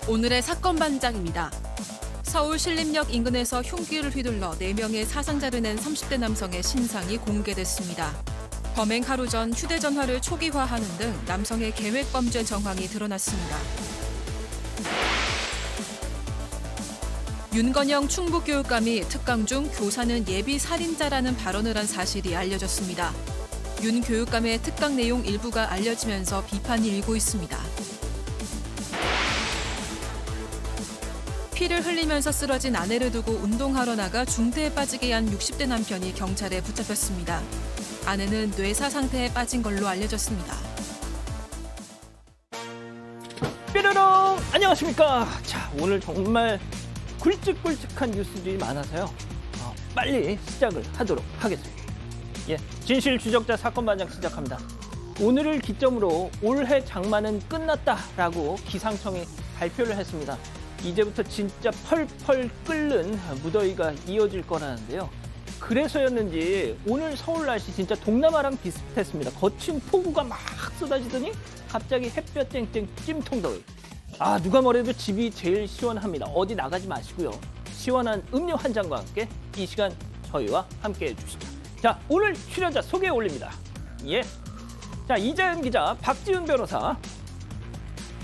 오늘의 사건 반장입니다. 서울 신림역 인근에서 흉기를 휘둘러 4명의 사상자를 낸 30대 남성의 신상이 공개됐습니다. 범행 하루 전 휴대전화를 초기화하는 등 남성의 계획범죄 정황이 드러났습니다. 윤건영 충북교육감이 특강 중 교사는 예비 살인자라는 발언을 한 사실이 알려졌습니다. 윤 교육감의 특강 내용 일부가 알려지면서 비판이 일고 있습니다. 피를 흘리면서 쓰러진 아내를 두고 운동하러 나가 중태에 빠지게 한 60대 남편이 경찰에 붙잡혔습니다. 아내는 뇌사 상태에 빠진 걸로 알려졌습니다. 뾰로롱! 안녕하십니까. 자, 오늘 정말 굵직굵직한 뉴스들이 많아서요. 빨리 시작을 하도록 하겠습니다. 예, 진실 추적자 사건 반장 시작합니다. 오늘을 기점으로 올해 장마는 끝났다라고 기상청이 발표를 했습니다. 이제부터 진짜 펄펄 끓는 무더위가 이어질 거라는데요. 그래서였는지 오늘 서울 날씨 진짜 동남아랑 비슷했습니다. 거친 폭우가 막 쏟아지더니 갑자기 햇볕 쨍쨍 찜통더위. 누가 뭐래도 집이 제일 시원합니다. 어디 나가지 마시고요. 시원한 음료 한 잔과 함께 이 시간 저희와 함께 해주시죠. 자, 오늘 출연자 소개해 올립니다. 예. 자, 이재은 기자, 박지훈 변호사,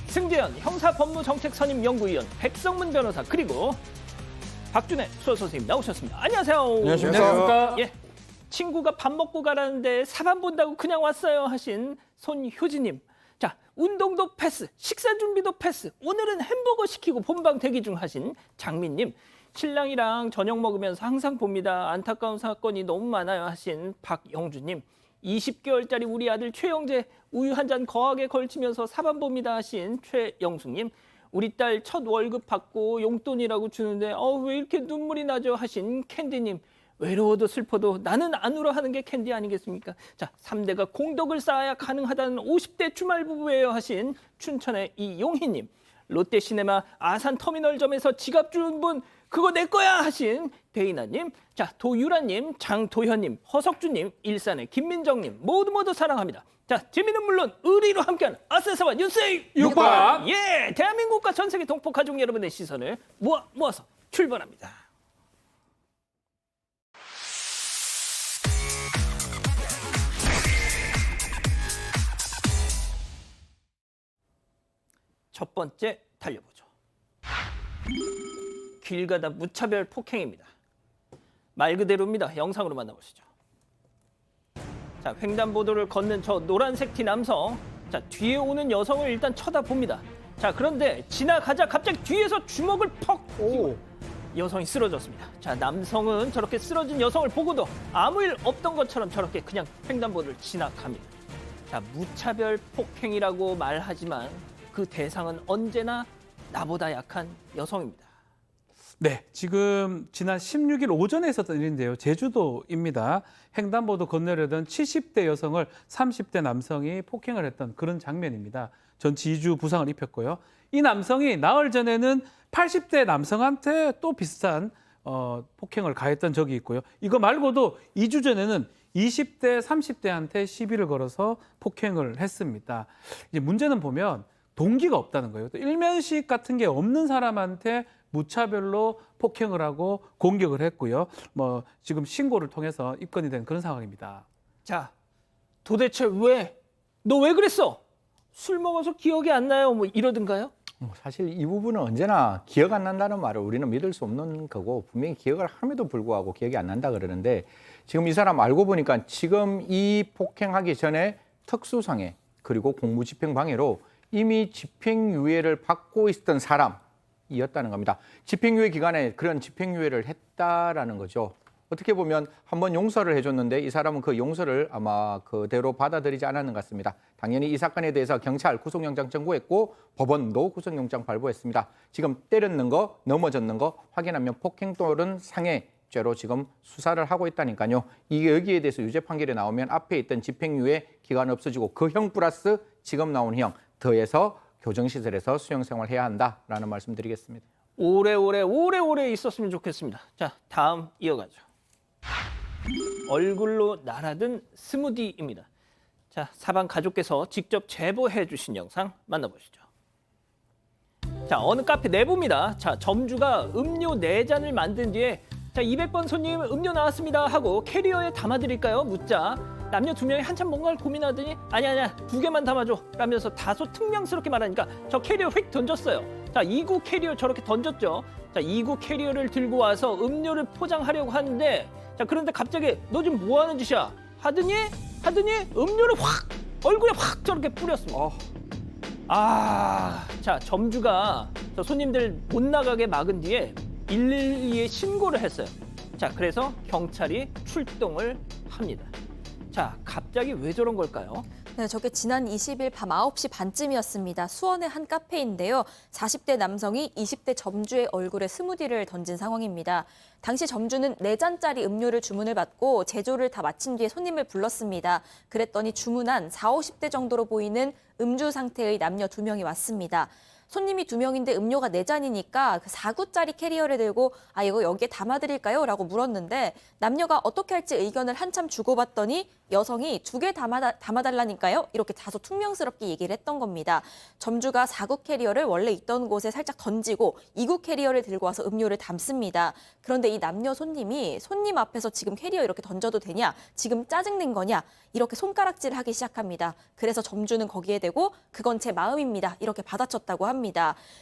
승재현 형사법무정책선임연구위원, 백성문 변호사, 그리고 박준혜 수어선생님 나오셨습니다. 안녕하세요. 안녕하십니까. 예, 친구가 밥 먹고 가라는데 사람 본다고 그냥 왔어요 하신 손효진님. 자, 운동도 패스, 식사 준비도 패스, 오늘은 햄버거 시키고 본방 대기 중 하신 장민님. 신랑이랑 저녁 먹으면서 항상 봅니다. 안타까운 사건이 너무 많아요 하신 박영주님. 20개월짜리 우리 아들 최영재 우유 한 잔 거하게 걸치면서 사반 봅니다 하신 최영숙님. 우리 딸 첫 월급 받고 용돈이라고 주는데 왜 이렇게 눈물이 나죠 하신 캔디님. 외로워도 슬퍼도 나는 안 울어 하는 게 캔디 아니겠습니까? 자, 3대가 공덕을 쌓아야 가능하다는 50대 주말 부부예요 하신 춘천의 이용희님. 롯데시네마 아산터미널점에서 지갑 주는 분 그거 내 거야 하신 데이나님. 자, 도유라님, 장도현님, 허석주님, 일산의 김민정님 모두 사랑합니다. 자, 재미는 물론 의리로 함께하는 아세사와 뉴스 육박. 예, 대한민국과 전 세계 동포 가족 여러분의 시선을 모아서 출발합니다. 첫 번째 달려보죠. 길 가다 무차별 폭행입니다. 말 그대로입니다. 영상으로 만나보시죠. 자, 횡단보도를 걷는 저 노란색 티 남성. 자, 뒤에 오는 여성을 일단 쳐다봅니다. 자, 그런데 지나가자 갑자기 뒤에서 주먹을 퍽! 여성이 쓰러졌습니다. 자, 남성은 저렇게 쓰러진 여성을 보고도 아무 일 없던 것처럼 저렇게 그냥 횡단보도를 지나갑니다. 자, 무차별 폭행이라고 말하지만 그 대상은 언제나 나보다 약한 여성입니다. 네, 지금 지난 16일 오전에 있었던 일인데요. 제주도입니다. 횡단보도 건너려던 70대 여성을 30대 남성이 폭행을 했던 그런 장면입니다. 전치 2주 부상을 입혔고요. 이 남성이 나흘 전에는 80대 남성한테 또 비슷한 폭행을 가했던 적이 있고요. 이거 말고도 2주 전에는 20대, 30대한테 시비를 걸어서 폭행을 했습니다. 이제 문제는 보면 동기가 없다는 거예요. 또 일면식 같은 게 없는 사람한테 무차별로 폭행을 하고 공격을 했고요. 지금 신고를 통해서 입건이 된 그런 상황입니다. 자, 도대체 왜? 너 왜 그랬어? 술 먹어서 기억이 안 나요? 이러든가요? 사실 이 부분은 언제나 기억 안 난다는 말을 우리는 믿을 수 없는 거고 분명히 기억을 함에도 불구하고 기억이 안 난다 그러는데 지금 이 사람 알고 보니까 지금 이 폭행하기 전에 특수상해 그리고 공무집행방해로 이미 집행유예를 받고 있었던 사람이었다는 겁니다. 집행유예 기간에 그런 집행유예를 했다라는 거죠. 어떻게 보면 한번 용서를 해줬는데 이 사람은 그 용서를 아마 그대로 받아들이지 않았는 것 같습니다. 당연히 이 사건에 대해서 경찰 구속영장 청구했고 법원도 구속영장 발부했습니다. 지금 때렸는 거, 넘어졌는 거 확인하면 폭행 또는 상해죄로 지금 수사를 하고 있다니까요. 이게 여기에 대해서 유죄 판결이 나오면 앞에 있던 집행유예 기간 없어지고 그 형 플러스 지금 나온 형 더해서 교정시설에서 수용생활 해야 한다라는 말씀 드리겠습니다. 오래오래 있었으면 좋겠습니다. 자, 다음 이어가죠. 얼굴로 날아든 스무디입니다. 자, 사방 가족께서 직접 제보해 주신 영상 만나보시죠. 자, 어느 카페 내부입니다. 자, 점주가 음료 4잔을 만든 뒤에 자, 200번 손님 음료 나왔습니다 하고 캐리어에 담아드릴까요? 묻자 남녀 2명이 한참 뭔가를 고민하더니 아니야 2개만 담아줘 라면서 다소 퉁명스럽게 말하니까 저 캐리어 휙 던졌어요. 자, 2구 캐리어 저렇게 던졌죠. 자, 2구 캐리어를 들고 와서 음료를 포장하려고 하는데 자, 그런데 갑자기 너 지금 뭐 하는 짓이야? 하더니 음료를 확 얼굴에 확 저렇게 뿌렸습니다. 자, 점주가 저 손님들 못 나가게 막은 뒤에 112에 신고를 했어요. 자, 그래서 경찰이 출동을 합니다. 자, 갑자기 왜 저런 걸까요? 네, 저게 지난 20일 밤 9시 반쯤이었습니다. 수원의 한 카페인데요. 40대 남성이 20대 점주의 얼굴에 스무디를 던진 상황입니다. 당시 점주는 4잔짜리 음료를 주문을 받고 제조를 다 마친 뒤에 손님을 불렀습니다. 그랬더니 주문한 40, 50대 정도로 보이는 음주 상태의 남녀 2명이 왔습니다. 손님이 2명인데 음료가 4잔이니까 그 4구짜리 캐리어를 들고 이거 여기에 담아드릴까요? 라고 물었는데 남녀가 어떻게 할지 의견을 한참 주고받더니 여성이 2개 담아달라니까요? 이렇게 다소 퉁명스럽게 얘기를 했던 겁니다. 점주가 4구 캐리어를 원래 있던 곳에 살짝 던지고 2구 캐리어를 들고 와서 음료를 담습니다. 그런데 이 남녀 손님이 손님 앞에서 지금 캐리어 이렇게 던져도 되냐? 지금 짜증낸 거냐? 이렇게 손가락질을 하기 시작합니다. 그래서 점주는 거기에 대고 그건 제 마음입니다. 이렇게 받아쳤다고 합니다.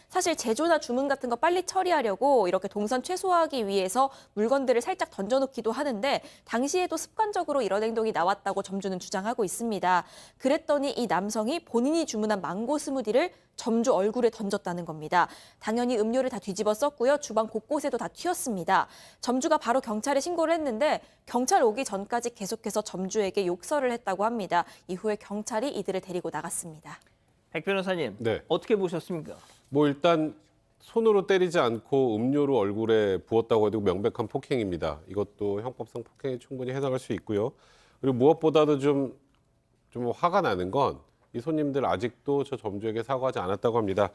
사실 제조나 주문 같은 거 빨리 처리하려고 이렇게 동선 최소화하기 위해서 물건들을 살짝 던져놓기도 하는데 당시에도 습관적으로 이런 행동이 나왔다고 점주는 주장하고 있습니다. 그랬더니 이 남성이 본인이 주문한 망고 스무디를 점주 얼굴에 던졌다는 겁니다. 당연히 음료를 다 뒤집어 썼고요. 주방 곳곳에도 다 튀었습니다. 점주가 바로 경찰에 신고를 했는데 경찰 오기 전까지 계속해서 점주에게 욕설을 했다고 합니다. 이후에 경찰이 이들을 데리고 나갔습니다. 백 변호사님, 네. 어떻게 보셨습니까? 뭐 일단 손으로 때리지 않고 음료를 얼굴에 부었다고 해도 명백한 폭행입니다. 이것도 형법상 폭행에 충분히 해당할 수 있고요. 그리고 무엇보다도 좀 화가 나는 건 이 손님들 아직도 저 점주에게 사과하지 않았다고 합니다.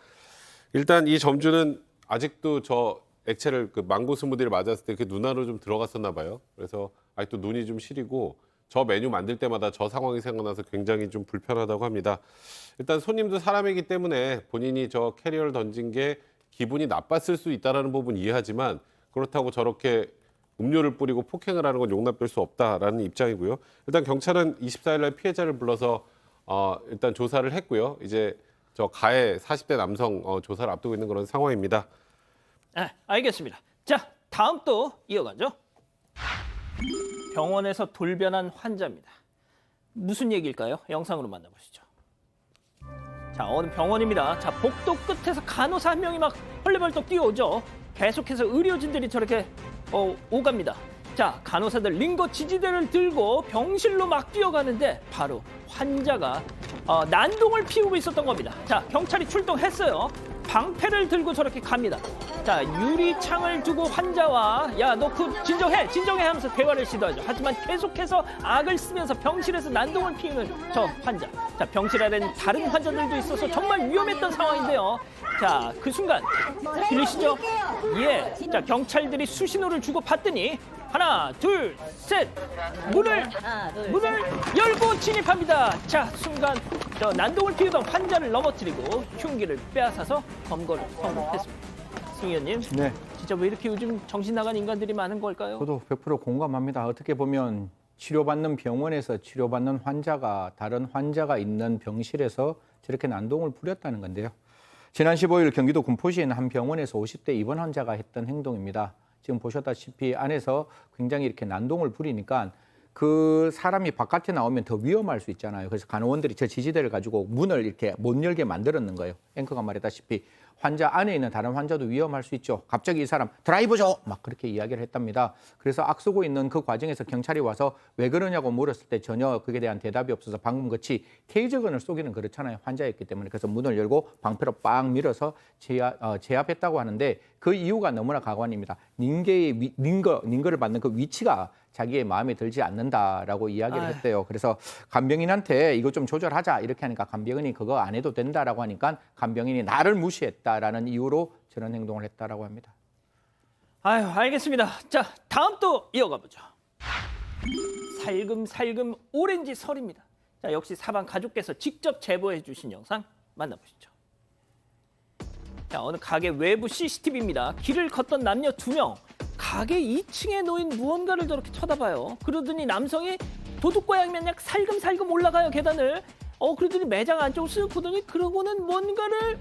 일단 이 점주는 아직도 저 액체를 그 망고 스무디를 맞았을 때 그 눈알로 좀 들어갔었나 봐요. 그래서 아직도 눈이 좀 시리고 저 메뉴 만들 때마다 저 상황이 생각나서 굉장히 좀 불편하다고 합니다. 일단 손님도 사람이기 때문에 본인이 저 캐리어를 던진 게 기분이 나빴을 수 있다는 부분 이해하지만 그렇다고 저렇게 음료를 뿌리고 폭행을 하는 건 용납될 수 없다라는 입장이고요. 일단 경찰은 24일 날 피해자를 불러서 일단 조사를 했고요. 이제 저 가해 40대 남성 조사를 앞두고 있는 그런 상황입니다. 알겠습니다. 자, 다음 또 이어가죠. 병원에서 돌변한 환자입니다. 무슨 얘기일까요? 영상으로 만나보시죠. 자, 어느 병원입니다. 자, 복도 끝에서 간호사 한 명이 막 헐레벌떡 뛰어오죠. 계속해서 의료진들이 저렇게 오갑니다. 자, 간호사들 링거 지지대를 들고 병실로 막 뛰어가는데 바로 환자가 난동을 피우고 있었던 겁니다. 자, 경찰이 출동했어요. 방패를 들고 저렇게 갑니다. 자, 유리창을 두고 환자와 너 진정해 하면서 대화를 시도하죠. 하지만 계속해서 악을 쓰면서 병실에서 난동을 피우는 저 환자. 자, 병실 안에는 다른 환자들도 있어서 정말 위험했던 상황인데요. 자, 그 순간 들리시죠? 예. 자, 경찰들이 수신호를 주고 봤더니 하나, 둘, 셋. 문을 열고 진입합니다. 자, 순간 저 난동을 피우던 환자를 넘어뜨리고 흉기를 빼앗아서 검거를 성공했습니다. 승 의원님, 네. 진짜 왜 이렇게 요즘 정신 나간 인간들이 많은 걸까요? 저도 100% 공감합니다. 어떻게 보면 치료받는 병원에서 치료받는 환자가 다른 환자가 있는 병실에서 저렇게 난동을 부렸다는 건데요. 지난 15일 경기도 군포시에 있는 한 병원에서 50대 입원 환자가 했던 행동입니다. 지금 보셨다시피 안에서 굉장히 이렇게 난동을 부리니까 그 사람이 바깥에 나오면 더 위험할 수 있잖아요. 그래서 간호원들이 저 지지대를 가지고 문을 이렇게 못 열게 만들었는 거예요. 앵커가 말했다시피 환자 안에 있는 다른 환자도 위험할 수 있죠. 갑자기 이 사람 드라이브 줘! 막 그렇게 이야기를 했답니다. 그래서 악쓰고 있는 그 과정에서 경찰이 와서 왜 그러냐고 물었을 때 전혀 그에 대한 대답이 없어서 방금 같이 테이저건을 쏘기는 그렇잖아요. 환자였기 때문에. 그래서 문을 열고 방패로 빵 밀어서 제압했다고 하는데 그 이유가 너무나 가관입니다. 링거를 받는 그 위치가 자기의 마음에 들지 않는다라고 이야기를 했대요. 그래서 간병인한테 이거 좀 조절하자 이렇게 하니까 간병인이 그거 안 해도 된다라고 하니까 간병인이 나를 무시했다라는 이유로 저런 행동을 했다라고 합니다. 아유, 알겠습니다. 자, 다음 또 이어가 보죠. 살금살금 오렌지 설입니다. 자, 역시 사방 가족께서 직접 제보해 주신 영상 만나보시죠. 자, 어느 가게 외부 CCTV입니다. 길을 걷던 남녀 2명. 가게 2층에 놓인 무언가를 저렇게 쳐다봐요. 그러더니 남성이 도둑고양이 마냥 살금살금 올라가요, 계단을. 그러더니 매장 안쪽을 쓱 보더니 그러고는 뭔가를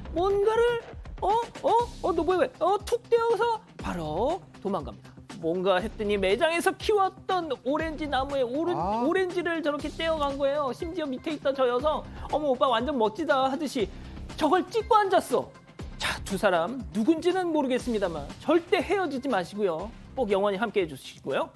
너 뭐야? 툭 떼어서 바로 도망갑니다. 뭔가 했더니 매장에서 키웠던 오렌지 나무에 오렌지를 저렇게 떼어간 거예요. 심지어 밑에 있던 저 여성, 어머 오빠 완전 멋지다 하듯이 저걸 찍고 앉았어. 자, 두 사람 누군지는 모르겠습니다만 절대 헤어지지 마시고요. 꼭 영원히 함께해 주시고요.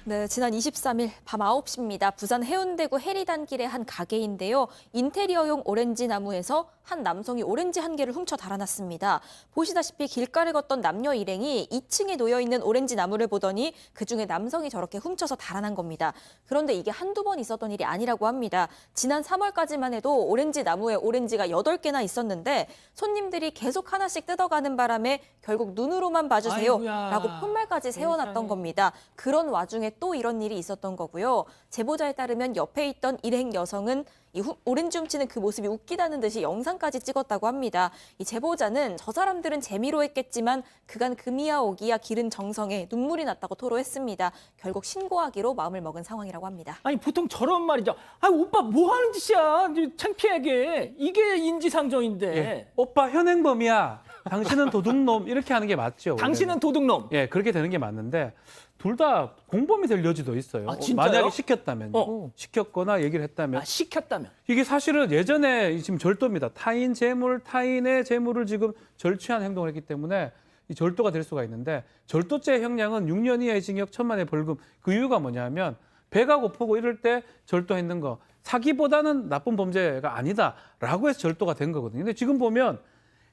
네, 지난 23일 밤 9시입니다. 부산 해운대구 해리단길의 한 가게인데요. 인테리어용 오렌지 나무에서 한 남성이 오렌지 한 개를 훔쳐 달아났습니다. 보시다시피 길가를 걷던 남녀 일행이 2층에 놓여있는 오렌지 나무를 보더니 그중에 남성이 저렇게 훔쳐서 달아난 겁니다. 그런데 이게 한두 번 있었던 일이 아니라고 합니다. 지난 3월까지만 해도 오렌지 나무에 오렌지가 8개나 있었는데 손님들이 계속 하나씩 뜯어가는 바람에 결국 눈으로만 봐주세요 아이고야. 라고 푯말까지 세워놨던 겁니다. 그런 와중에 또 이런 일이 있었던 거고요. 제보자에 따르면 옆에 있던 일행 여성은 이 오렌지 훔치는 그 모습이 웃기다는 듯이 영상까지 찍었다고 합니다. 이 제보자는 저 사람들은 재미로 했겠지만 그간 금이야 오기야 기른 정성에 눈물이 났다고 토로했습니다. 결국 신고하기로 마음을 먹은 상황이라고 합니다. 아니 보통 저런 말이죠. 오빠 뭐 하는 짓이야? 창피하게. 이게 인지상정인데. 예. 오빠 현행범이야. 당신은 도둑놈 이렇게 하는 게 맞죠. 원래는. 당신은 도둑놈. 예, 그렇게 되는 게 맞는데 둘 다 공범이 될 여지도 있어요. 진짜요? 만약에 시켰다면, 어. 시켰거나 얘기를 했다면 시켰다면. 이게 사실은 예전에 지금 절도입니다. 타인 재물, 타인의 재물을 지금 절취한 행동을 했기 때문에 이 절도가 될 수가 있는데 절도죄 형량은 6년 이하의 징역 1,000만 원의 벌금. 그 이유가 뭐냐면 배가 고프고 이럴 때 절도했는 거 사기보다는 나쁜 범죄가 아니다라고 해서 절도가 된 거거든요. 근데 지금 보면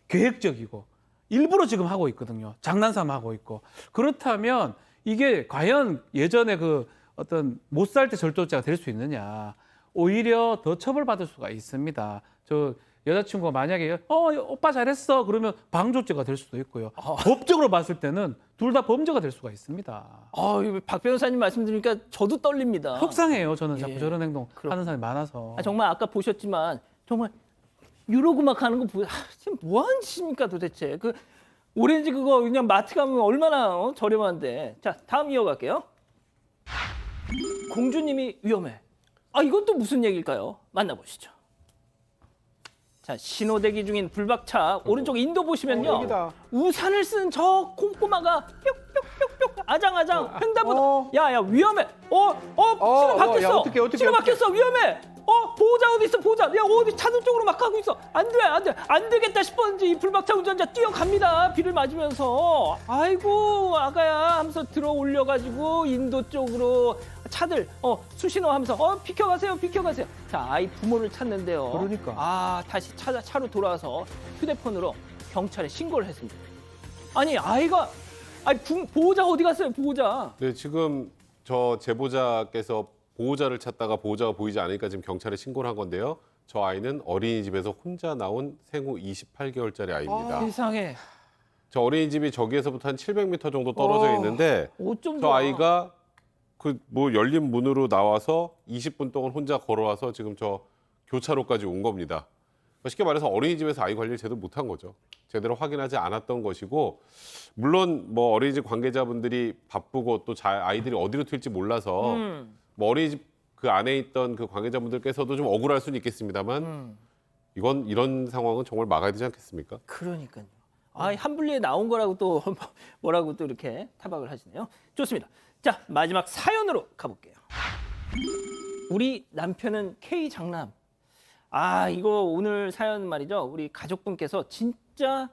계획적이고 일부러 지금 하고 있거든요. 장난삼아 하고 있고. 그렇다면 이게 과연 예전에 그 어떤 못 살 때 절도죄가 될 수 있느냐. 오히려 더 처벌받을 수가 있습니다. 저 여자친구가 만약에 오빠 잘했어 그러면 방조죄가 될 수도 있고요. 법적으로 봤을 때는 둘 다 범죄가 될 수가 있습니다. 박 변호사님 말씀 들으니까 저도 떨립니다. 속상해요. 저는 자꾸 예. 저런 행동 하는 사람이 많아서. 정말 아까 보셨지만 정말 이러고 막 하는 거 보세요. 지금 뭐 하는 짓입니까 도대체. 그 오렌지 그거 그냥 마트 가면 얼마나 저렴한데. 자, 다음 이어갈게요. 공주님이 위험해. 이건 또 무슨 얘기일까요? 만나보시죠. 자, 신호대기 중인 불박차 오른쪽 인도 보시면요. 여기다. 우산을 쓴 저 꼼꼼아가 뿅뿅뿅뿅 아장아장 횡단보도. 야야 위험해. 신호 바뀌었어. 야, 어떡해. 신호 바뀌었어. 위험해. 보호자 어디 있어? 보호자. 야 어디 차들 쪽으로 막 가고 있어. 안 되겠다 싶었는지 이 불박차 운전자 뛰어갑니다. 비를 맞으면서. 아이고 아가야 하면서 들어 올려가지고 인도 쪽으로 차들 수신호 하면서 비켜가세요. 자, 아이 부모를 찾는데요. 그러니까. 다시 차로 돌아와서 휴대폰으로 경찰에 신고를 했습니다. 아니 아이가 보호자가 어디 갔어요? 보호자. 네, 지금 저 제보자께서 보호자를 찾다가 보호자가 보이지 않으니까 지금 경찰에 신고를 한 건데요. 저 아이는 어린이집에서 혼자 나온 생후 28개월짜리 아이입니다. 세상에. 저 어린이집이 저기에서부터 한 700m 정도 떨어져 있는데 어쩜 저 좋아. 아이가 그 뭐 열린 문으로 나와서 20분 동안 혼자 걸어와서 지금 저 교차로까지 온 겁니다. 쉽게 말해서 어린이집에서 아이 관리를 제대로 못한 거죠. 제대로 확인하지 않았던 것이고, 물론 뭐 어린이집 관계자분들이 바쁘고 또 아이들이 어디로 튈지 몰라서 뭐 어린이집 그 안에 있던 그 관계자분들께서도 좀 억울할 수는 있겠습니다만 이런 상황은 정말 막아야 되지 않겠습니까? 그러니까요. 한분리에 나온 거라고 또 뭐라고 또 이렇게 타박을 하시네요. 좋습니다. 자, 마지막 사연으로 가볼게요. 우리 남편은 K 장남. 이거 오늘 사연 말이죠. 우리 가족분께서 진짜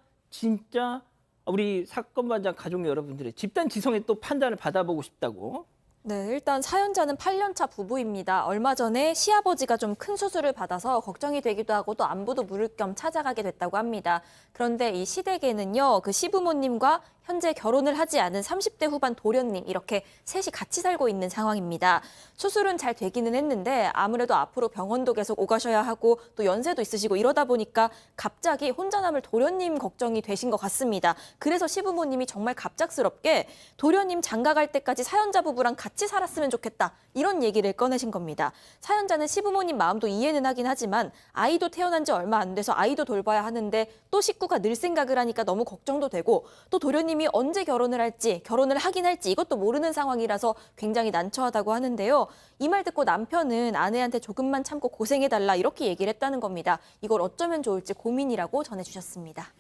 우리 사건 반장 가족 여러분들의 집단 지성의 또 판단을 받아보고 싶다고. 네, 일단 사연자는 8년차 부부입니다. 얼마 전에 시아버지가 좀 큰 수술을 받아서 걱정이 되기도 하고 또 안부도 물을 겸 찾아가게 됐다고 합니다. 그런데 이 시댁에는요, 그 시부모님과 현재 결혼을 하지 않은 30대 후반 도련님 이렇게 셋이 같이 살고 있는 상황입니다. 수술은 잘 되기는 했는데 아무래도 앞으로 병원도 계속 오가셔야 하고 또 연세도 있으시고 이러다 보니까 갑자기 혼자 남을 도련님 걱정이 되신 것 같습니다. 그래서 시부모님이 정말 갑작스럽게 도련님 장가 갈 때까지 사연자 부부랑 같이 같이 살았으면 좋겠다. 이런 얘기를 꺼내신 겁니다. 사연자는 시부모님 마음도 이해는 하긴 하지만 아이도 태어난 지 얼마 안 돼서 아이도 돌봐야 하는데 또 식구가 늘 생각을 하니까 너무 걱정도 되고 또 도련님이 언제 결혼을 할지 결혼을 하긴 할지 이것도 모르는 상황이라서 굉장히 난처하다고 하는데요. 이 말 듣고 남편은 아내한테 조금만 참고 고생해달라 이렇게 얘기를 했다는 겁니다. 이걸 어쩌면 좋을지 고민이라고 전해주셨습니다.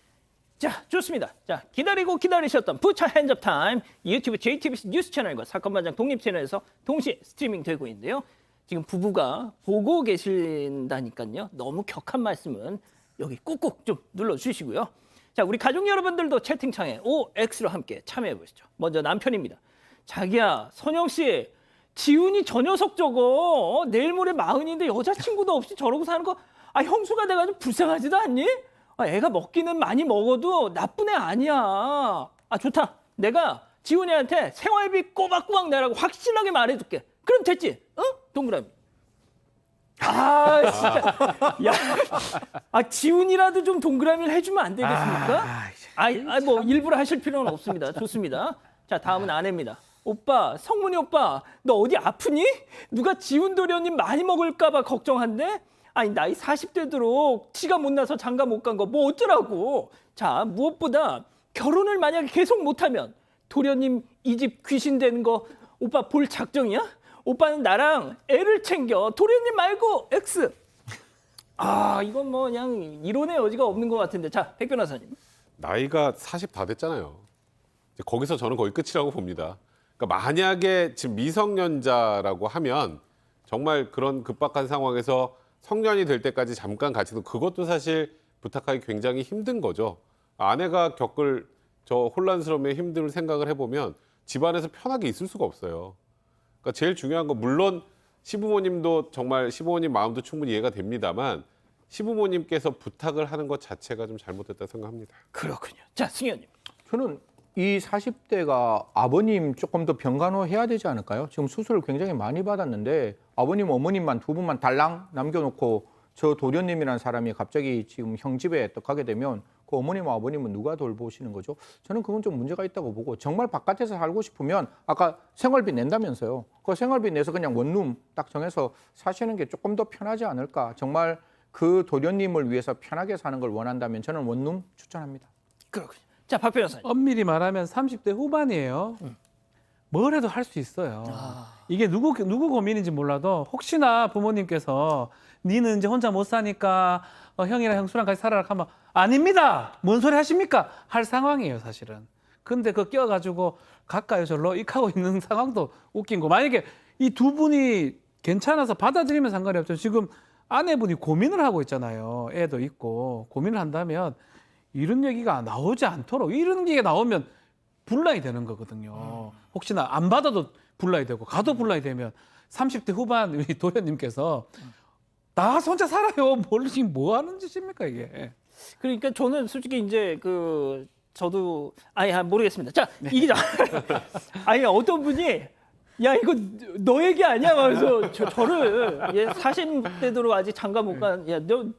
자, 좋습니다. 자, 기다리고 기다리셨던 부처 핸즈업 타임 유튜브 JTBC 뉴스 채널과 사건반장 독립 채널에서 동시에 스트리밍 되고 있는데요. 지금 부부가 보고 계신다니까요. 너무 격한 말씀은 여기 꾹꾹 좀 눌러주시고요. 자, 우리 가족 여러분들도 채팅창에 OX로 함께 참여해 보시죠. 먼저 남편입니다. 자기야, 선영 씨, 지훈이 저 녀석 저거 내일 모레 40인데 여자친구도 없이 저러고 사는 거 형수가 돼가지고 불쌍하지도 않니? 애가 먹기는 많이 먹어도 나쁜 애 아니야. 좋다. 내가 지훈이한테 생활비 꼬박꼬박 내라고 확실하게 말해줄게. 그럼 됐지? 동그라미. 진짜. 야, 지훈이라도 좀 동그라미를 해주면 안 되겠습니까? 뭐 일부러 하실 필요는 없습니다. 좋습니다. 자, 다음은 아내입니다. 오빠, 성문이 오빠, 너 어디 아프니? 누가 지훈 도련님 많이 먹을까 봐 걱정한대? 나이 40대 들어 치가 못 나서 장가 못 간 거 뭐 어쩌라고. 자, 무엇보다 결혼을 만약에 계속 못하면 도련님 이 집 귀신 되는 거 오빠 볼 작정이야? 오빠는 나랑 애를 챙겨. 도련님 말고 X. 이건 뭐 그냥 이론의 여지가 없는 것 같은데. 자, 백 변호사님. 나이가 40 다 됐잖아요. 이제 거기서 저는 거의 끝이라고 봅니다. 그러니까 만약에 지금 미성년자라고 하면 정말 그런 급박한 상황에서 성년이 될 때까지 잠깐 같이 그것도 사실 부탁하기 굉장히 힘든 거죠. 아내가 겪을 저 혼란스러움에 힘듦을 생각을 해보면 집안에서 편하게 있을 수가 없어요. 그러니까 제일 중요한 건 물론 시부모님도 정말 시부모님 마음도 충분히 이해가 됩니다만 시부모님께서 부탁을 하는 것 자체가 좀 잘못됐다고 생각합니다. 그렇군요. 자, 승현님. 저는 이 40대가 아버님 조금 더 병간호해야 되지 않을까요? 지금 수술을 굉장히 많이 받았는데 아버님, 어머님만 두 분만 달랑 남겨놓고 저 도련님이라는 사람이 갑자기 지금 형 집에 또 가게 되면 그 어머님과 아버님은 누가 돌보시는 거죠? 저는 그건 좀 문제가 있다고 보고 정말 바깥에서 살고 싶으면 아까 생활비 낸다면서요. 그 생활비 내서 그냥 원룸 딱 정해서 사시는 게 조금 더 편하지 않을까? 정말 그 도련님을 위해서 편하게 사는 걸 원한다면 저는 원룸 추천합니다. 그렇군요. 자, 박 변호사님. 엄밀히 말하면 30대 후반이에요. 뭘 해도 할 수 있어요. 이게 누구 고민인지 몰라도 혹시나 부모님께서 니는 이제 혼자 못 사니까 형이랑 형수랑 같이 살아라 하면 아닙니다. 뭔 소리 하십니까? 할 상황이에요, 사실은. 근데 그거 껴가지고 가까이 절로 익하고 있는 상황도 웃긴 거. 만약에 이 두 분이 괜찮아서 받아들이면 상관이 없죠. 지금 아내분이 고민을 하고 있잖아요. 애도 있고 고민을 한다면 이런 얘기가 나오지 않도록 이런 얘기가 나오면 분란이 되는 거거든요. 혹시나 안 받아도 분란이 되고 가도 분란이 되면 30대 후반 우리 도련님께서 나 혼자 살아요. 뭘 지금 뭐 하는 짓입니까 이게? 그러니까 저는 솔직히 이제 저도 모르겠습니다. 자, 이 기자. 어떤 분이 야 이거 너 얘기 아니야? 그래서 저를 40대도로 아직 장가 못 간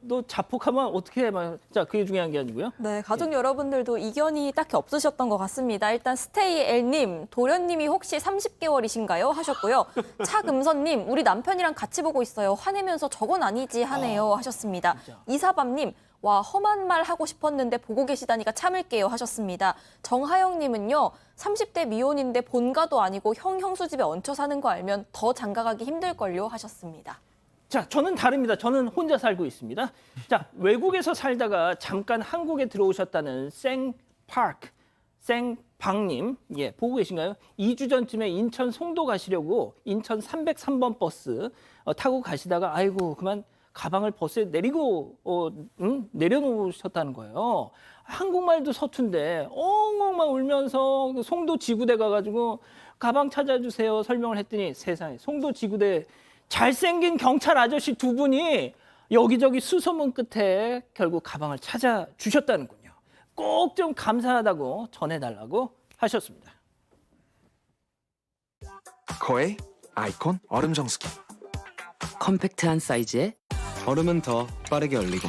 너 자폭하면 어떻게 해? 자, 그게 중요한 게 아니고요. 네, 가족 여러분들도 이견이 딱히 없으셨던 것 같습니다. 일단 스테이엘님, 도련님이 혹시 30개월이신가요? 하셨고요. 차금선님, 우리 남편이랑 같이 보고 있어요. 화내면서 저건 아니지 하네요. 하셨습니다. 이사밤님, 와, 험한 말 하고 싶었는데 보고 계시다니까 참을게요 하셨습니다. 정하영님은요. 30대 미혼인데 본가도 아니고 형수 집에 얹혀 사는 거 알면 더 장가가기 힘들걸요 하셨습니다. 자, 저는 다릅니다. 저는 혼자 살고 있습니다. 자, 외국에서 살다가 잠깐 한국에 들어오셨다는 생방님, 보고 계신가요? 2주 전쯤에 인천 송도 가시려고 인천 303번 버스 타고 가시다가 그만 가방을 버스에 내리고 내려놓으셨다는 거예요. 한국말도 서툰데 엉엉 울면서 송도 지구대 가가지고 가방 찾아주세요 설명을 했더니 세상에 송도 지구대 잘생긴 경찰 아저씨 두 분이 여기저기 수소문 끝에 결국 가방을 찾아주셨다는군요. 꼭 좀 감사하다고 전해달라고 하셨습니다. 코에이 아이콘 얼음 정수기. 컴팩트한 사이즈에 얼음은 더 빠르게 얼리고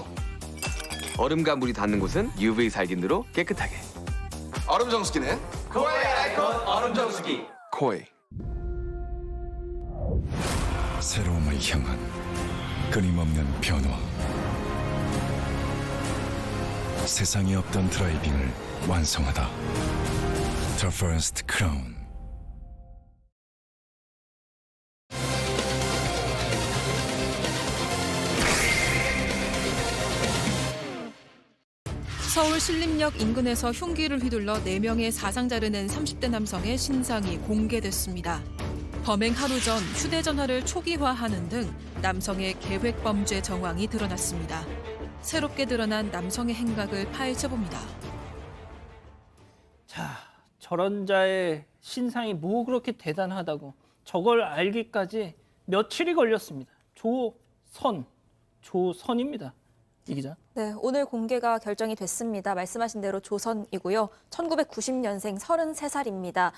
얼음과 물이 닿는 곳은 UV 살균으로 깨끗하게. 얼음 정수기는 코에이 아이콘 얼음 정수기. 코에이. 새로움을 향한 끊임없는 변화. 세상에 없던 드라이빙을 완성하다. The First Crown. 서울 신림역 인근에서 흉기를 휘둘러 4명의 사상자를 낸 30대 남성의 신상이 공개됐습니다. 범행 하루 전 휴대전화를 초기화하는 등 남성의 계획 범죄 정황이 드러났습니다. 새롭게 드러난 남성의 행각을 파헤쳐봅니다. 자, 저런 자의 신상이 뭐 그렇게 대단하다고 저걸 알기까지 며칠이 걸렸습니다. 조선입니다. 이 기자. 네, 오늘 공개가 결정이 됐습니다. 말씀하신 대로 조선이고요. 1990년생 33살입니다.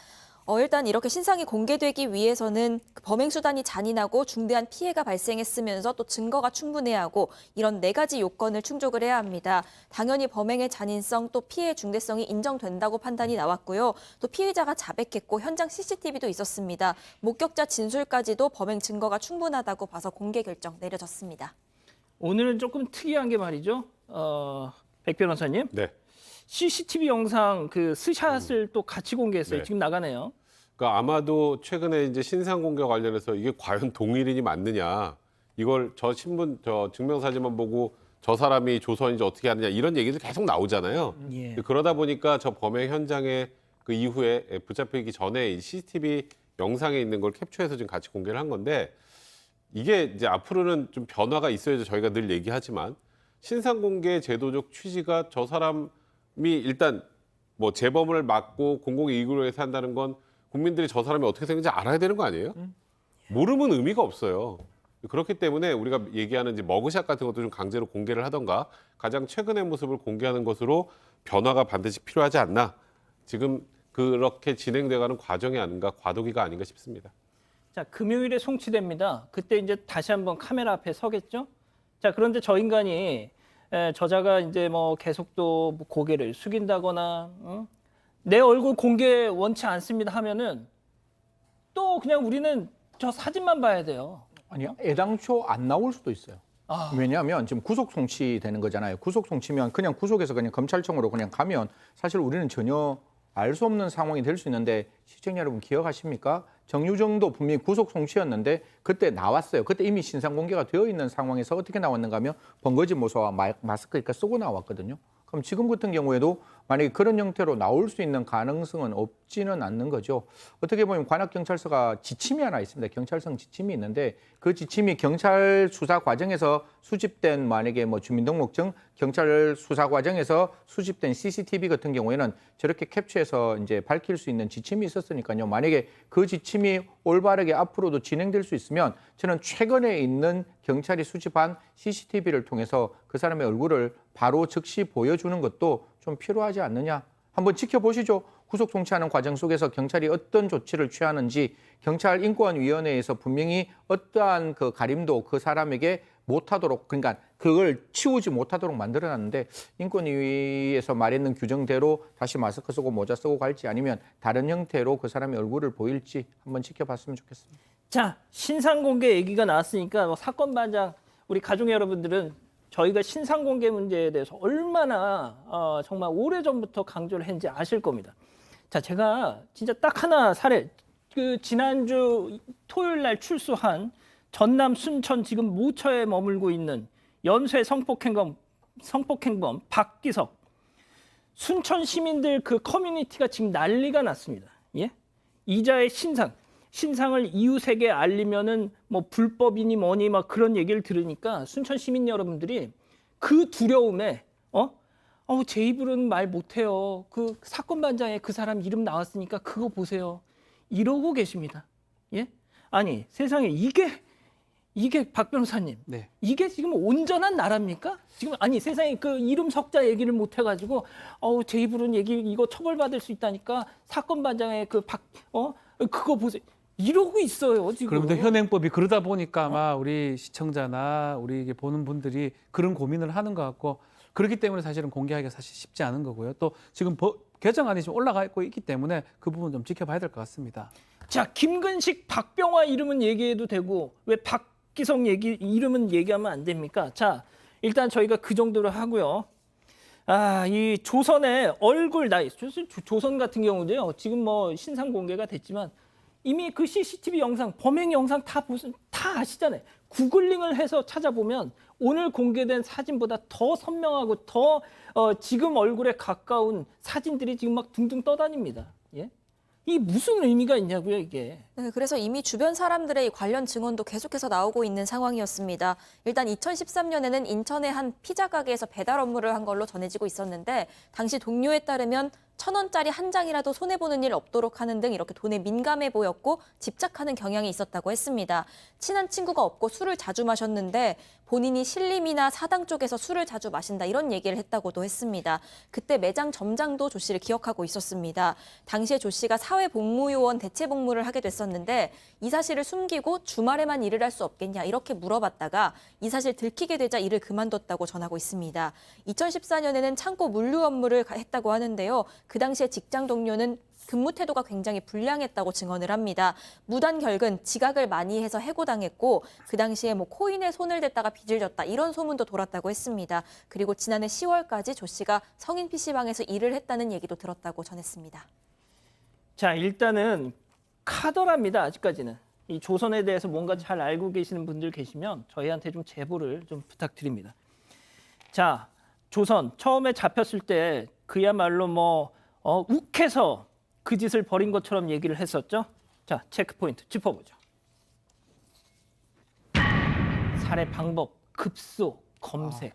일단 이렇게 신상이 공개되기 위해서는 범행 수단이 잔인하고 중대한 피해가 발생했으면서 또 증거가 충분해야 하고 이런 4가지 요건을 충족을 해야 합니다. 당연히 범행의 잔인성 또 피해의 중대성이 인정된다고 판단이 나왔고요. 또 피해자가 자백했고 현장 CCTV도 있었습니다. 목격자 진술까지도 범행 증거가 충분하다고 봐서 공개 결정 내려졌습니다. 오늘은 조금 특이한 게 말이죠. 백 변호사님. 네. CCTV 영상 그 스샷을 또 같이 공개했어요. 네. 지금 나가네요. 그러니까 아마도 최근에 이제 신상 공개 관련해서 이게 과연 동일인이 맞느냐, 이걸 저 신분, 저 증명사진만 보고 저 사람이 조선인지 어떻게 하느냐 이런 얘기들 계속 나오잖아요. 예. 그러다 보니까 저 범행 현장에 그 이후에 붙잡히기 전에 이 CCTV 영상에 있는 걸 캡처해서 지금 같이 공개를 한 건데, 이게 이제 앞으로는 좀 변화가 있어야죠. 저희가 늘 얘기하지만 신상 공개 제도적 취지가 저 사람이 일단 뭐 재범을 막고 공공이익을 위해서 한다는 건 국민들이 저 사람이 어떻게 생겼는지 알아야 되는 거 아니에요? 모르면 의미가 없어요. 그렇기 때문에 우리가 얘기하는 이제 머그샷 같은 것도 좀 강제로 공개를 하던가 가장 최근의 모습을 공개하는 것으로 변화가 반드시 필요하지 않나. 지금 그렇게 진행돼가는 과정이 아닌가, 과도기가 아닌가 싶습니다. 자, 금요일에 송치됩니다. 그때 이제 다시 한번 카메라 앞에 서겠죠? 자, 그런데 저 인간이 저자가 이제 뭐 계속 또 고개를 숙인다거나 내 얼굴 공개 원치 않습니다 하면은 또 그냥 우리는 저 사진만 봐야 돼요. 아니요. 애당초 안 나올 수도 있어요. 왜냐하면 지금 구속 송치되는 거잖아요. 구속 송치면 그냥 구속해서 그냥 검찰청으로 그냥 가면 사실 우리는 전혀 알 수 없는 상황이 될 수 있는데, 시청자 여러분 기억하십니까? 정유정도 분명히 구속 송치였는데 그때 나왔어요. 그때 이미 신상 공개가 되어 있는 상황에서 어떻게 나왔는가 하면 번거지 모서와 마스크 이렇게 쓰고 나왔거든요. 그럼 지금 같은 경우에도 만약에 그런 형태로 나올 수 있는 가능성은 없지는 않는 거죠. 어떻게 보면 관악경찰서가 지침이 하나 있습니다. 경찰청 지침이 있는데 그 지침이 경찰 수사 과정에서 수집된 만약에 뭐 주민등록증, 경찰 수사 과정에서 수집된 CCTV 같은 경우에는 저렇게 캡처해서 이제 밝힐 수 있는 지침이 있었으니까요. 만약에 그 지침이 올바르게 앞으로도 진행될 수 있으면 저는 최근에 있는 경찰이 수집한 CCTV를 통해서 그 사람의 얼굴을 바로 즉시 보여주는 것도 좀 필요하지 않느냐. 한번 지켜보시죠. 구속 송치하는 과정 속에서 경찰이 어떤 조치를 취하는지, 경찰 인권위원회에서 분명히 어떠한 그 가림도 그 사람에게 못하도록, 그러니까 그걸 치우지 못하도록 만들어놨는데 인권위에서 말했는 규정대로 다시 마스크 쓰고 모자 쓰고 갈지 아니면 다른 형태로 그 사람의 얼굴을 보일지 한번 지켜봤으면 좋겠습니다. 자, 신상 공개 얘기가 나왔으니까 사건 반장 우리 가족 여러분들은 저희가 신상 공개 문제에 대해서 얼마나 정말 오래전부터 강조를 했는지 아실 겁니다. 자, 제가 진짜 딱 하나 사례, 그 지난주 토요일 날 출소한 전남 순천 지금 모처에 머물고 있는 연쇄 성폭행범 박기석. 순천 시민들 그 커뮤니티가 지금 난리가 났습니다. 예? 이자의 신상을 이웃에게 알리면은 뭐 불법이니 뭐니 막 그런 얘기를 들으니까 순천 시민 여러분들이 그 두려움에 제 입으로는 말 못해요. 그 사건 반장에 그 사람 이름 나왔으니까 그거 보세요. 이러고 계십니다. 예? 아니 세상에 이게 박 변호사님, 네. 이게 지금 온전한 나라입니까? 지금 아니 세상에 그 이름 석자 얘기를 못 해가지고 제 입으로는 얘기 이거 처벌받을 수 있다니까 사건 반장의 그거 보세요. 이러고 있어요 지금. 그런데 현행법이 그러다 보니까 아마 우리 시청자나 우리 보는 분들이 그런 고민을 하는 것 같고, 그렇기 때문에 사실은 공개하기가 사실 쉽지 않은 거고요. 또 지금 개정안이 지금 올라가고 있기 때문에 그 부분 좀 지켜봐야 될 것 같습니다. 자, 김근식, 박병화 이름은 얘기해도 되고 왜 박기성 이름은 얘기하면 안 됩니까? 자, 일단 저희가 그 정도로 하고요. 이 조선의 얼굴 나이, 조선 같은 경우도요. 지금 뭐 신상 공개가 됐지만 이미 그 CCTV 영상, 범행 영상 다 아시잖아요. 구글링을 해서 찾아보면 오늘 공개된 사진보다 더 선명하고 더 지금 얼굴에 가까운 사진들이 지금 막 둥둥 떠다닙니다. 예? 이 무슨 의미가 있냐고요, 이게. 네, 그래서 이미 주변 사람들의 관련 증언도 계속해서 나오고 있는 상황이었습니다. 일단 2013년에는 인천의 한 피자 가게에서 배달 업무를 한 걸로 전해지고 있었는데 당시 동료에 따르면 1,000원짜리 한 장이라도 손해보는 일 없도록 하는 등 이렇게 돈에 민감해 보였고 집착하는 경향이 있었다고 했습니다. 친한 친구가 없고 술을 자주 마셨는데 본인이 신림이나 사당 쪽에서 술을 자주 마신다 이런 얘기를 했다고도 했습니다. 그때 매장 점장도 조 씨를 기억하고 있었습니다. 당시에 조 씨가 사회복무요원 대체복무를 하게 됐었는데 이 사실을 숨기고 주말에만 일을 할 수 없겠냐 이렇게 물어봤다가 이 사실 들키게 되자 일을 그만뒀다고 전하고 있습니다. 2014년에는 창고 물류 업무를 했다고 하는데요. 그 당시에 직장 동료는 근무 태도가 굉장히 불량했다고 증언을 합니다. 무단 결근, 지각을 많이 해서 해고당했고 그 당시에 뭐 코인에 손을 댔다가 빚을 졌다 이런 소문도 돌았다고 했습니다. 그리고 지난해 10월까지 조 씨가 성인 PC방에서 일을 했다는 얘기도 들었다고 전했습니다. 자, 일단은 카더랍니다. 아직까지는. 이 조선에 대해서 뭔가 잘 알고 계시는 분들 계시면 저희한테 좀 제보를 좀 부탁드립니다. 자, 조선 처음에 잡혔을 때 그야말로 뭐 욱해서 그 짓을 벌인 것처럼 얘기를 했었죠. 자, 체크포인트 짚어보죠. 살해 방법, 급소, 검색.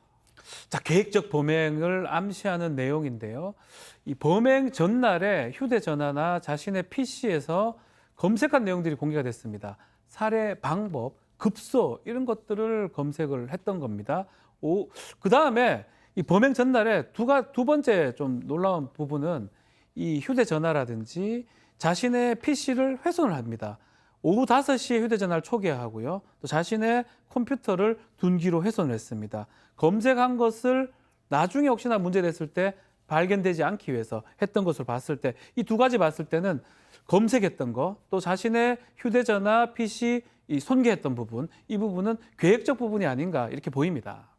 자, 계획적 범행을 암시하는 내용인데요. 이 범행 전날에 휴대전화나 자신의 PC에서 검색한 내용들이 공개가 됐습니다. 살해 방법, 급소 이런 것들을 검색을 했던 겁니다. 그 다음에 이 범행 전날에 두 번째 좀 놀라운 부분은 이 휴대전화라든지 자신의 PC를 훼손을 합니다. 오후 5시에 휴대전화를 초기화하고요. 또 자신의 컴퓨터를 둔기로 훼손을 했습니다. 검색한 것을 나중에 혹시나 문제됐을 때 발견되지 않기 위해서 했던 것을 봤을 때 이 두 가지 봤을 때는 검색했던 거, 또 자신의 휴대전화, PC 손괴했던 부분, 이 부분은 계획적 부분이 아닌가 이렇게 보입니다.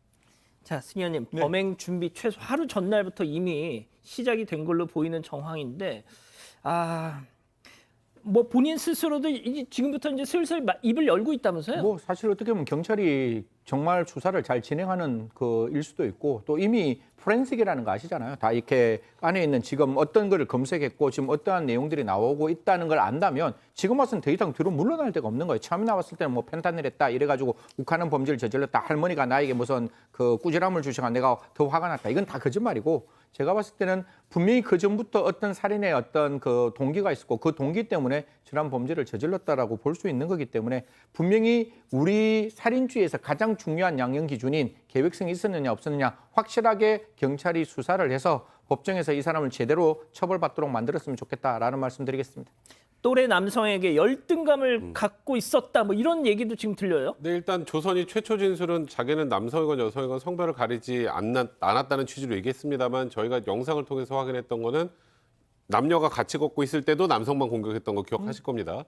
자, 승현님, 범행 준비 최소 하루 전날부터 이미 시작이 된 걸로 보이는 정황인데, 뭐 본인 스스로도 이제 지금부터 이제 슬슬 입을 열고 있다면서요? 뭐 사실 어떻게 보면 경찰이 정말 수사를 잘 진행하는 그 일 수도 있고 또 이미 포렌식이라는 거 아시잖아요. 다 이렇게 안에 있는 지금 어떤 거를 검색했고 지금 어떠한 내용들이 나오고 있다는 걸 안다면 지금 와서는 더 이상 뒤로 물러날 데가 없는 거예요. 처음에 나왔을 때는 뭐 펜타닐 했다 이래가지고 욱하는 범죄를 저질렀다. 할머니가 나에게 무슨 그 꾸지람을 주셔가 내가 더 화가 났다. 이건 다 거짓말이고 제가 봤을 때는 분명히 그 전부터 어떤 살인의 어떤 그 동기가 있었고 그 동기 때문에 저런 범죄를 저질렀다라고 볼 수 있는 거기 때문에 분명히 우리 살인주의에서 가장 중요한 양형 기준인 계획성이 있었느냐 없었느냐 확실하게 경찰이 수사를 해서 법정에서 이 사람을 제대로 처벌받도록 만들었으면 좋겠다라는 말씀드리겠습니다. 또래 남성에게 열등감을 갖고 있었다 뭐 이런 얘기도 지금 들려요? 네, 일단 조선이 최초 진술은 자기는 남성이건 여성이건 성별을 가리지 않았다는 취지로 얘기했습니다만 저희가 영상을 통해서 확인했던 거는 남녀가 같이 걷고 있을 때도 남성만 공격했던 거 기억하실 겁니다.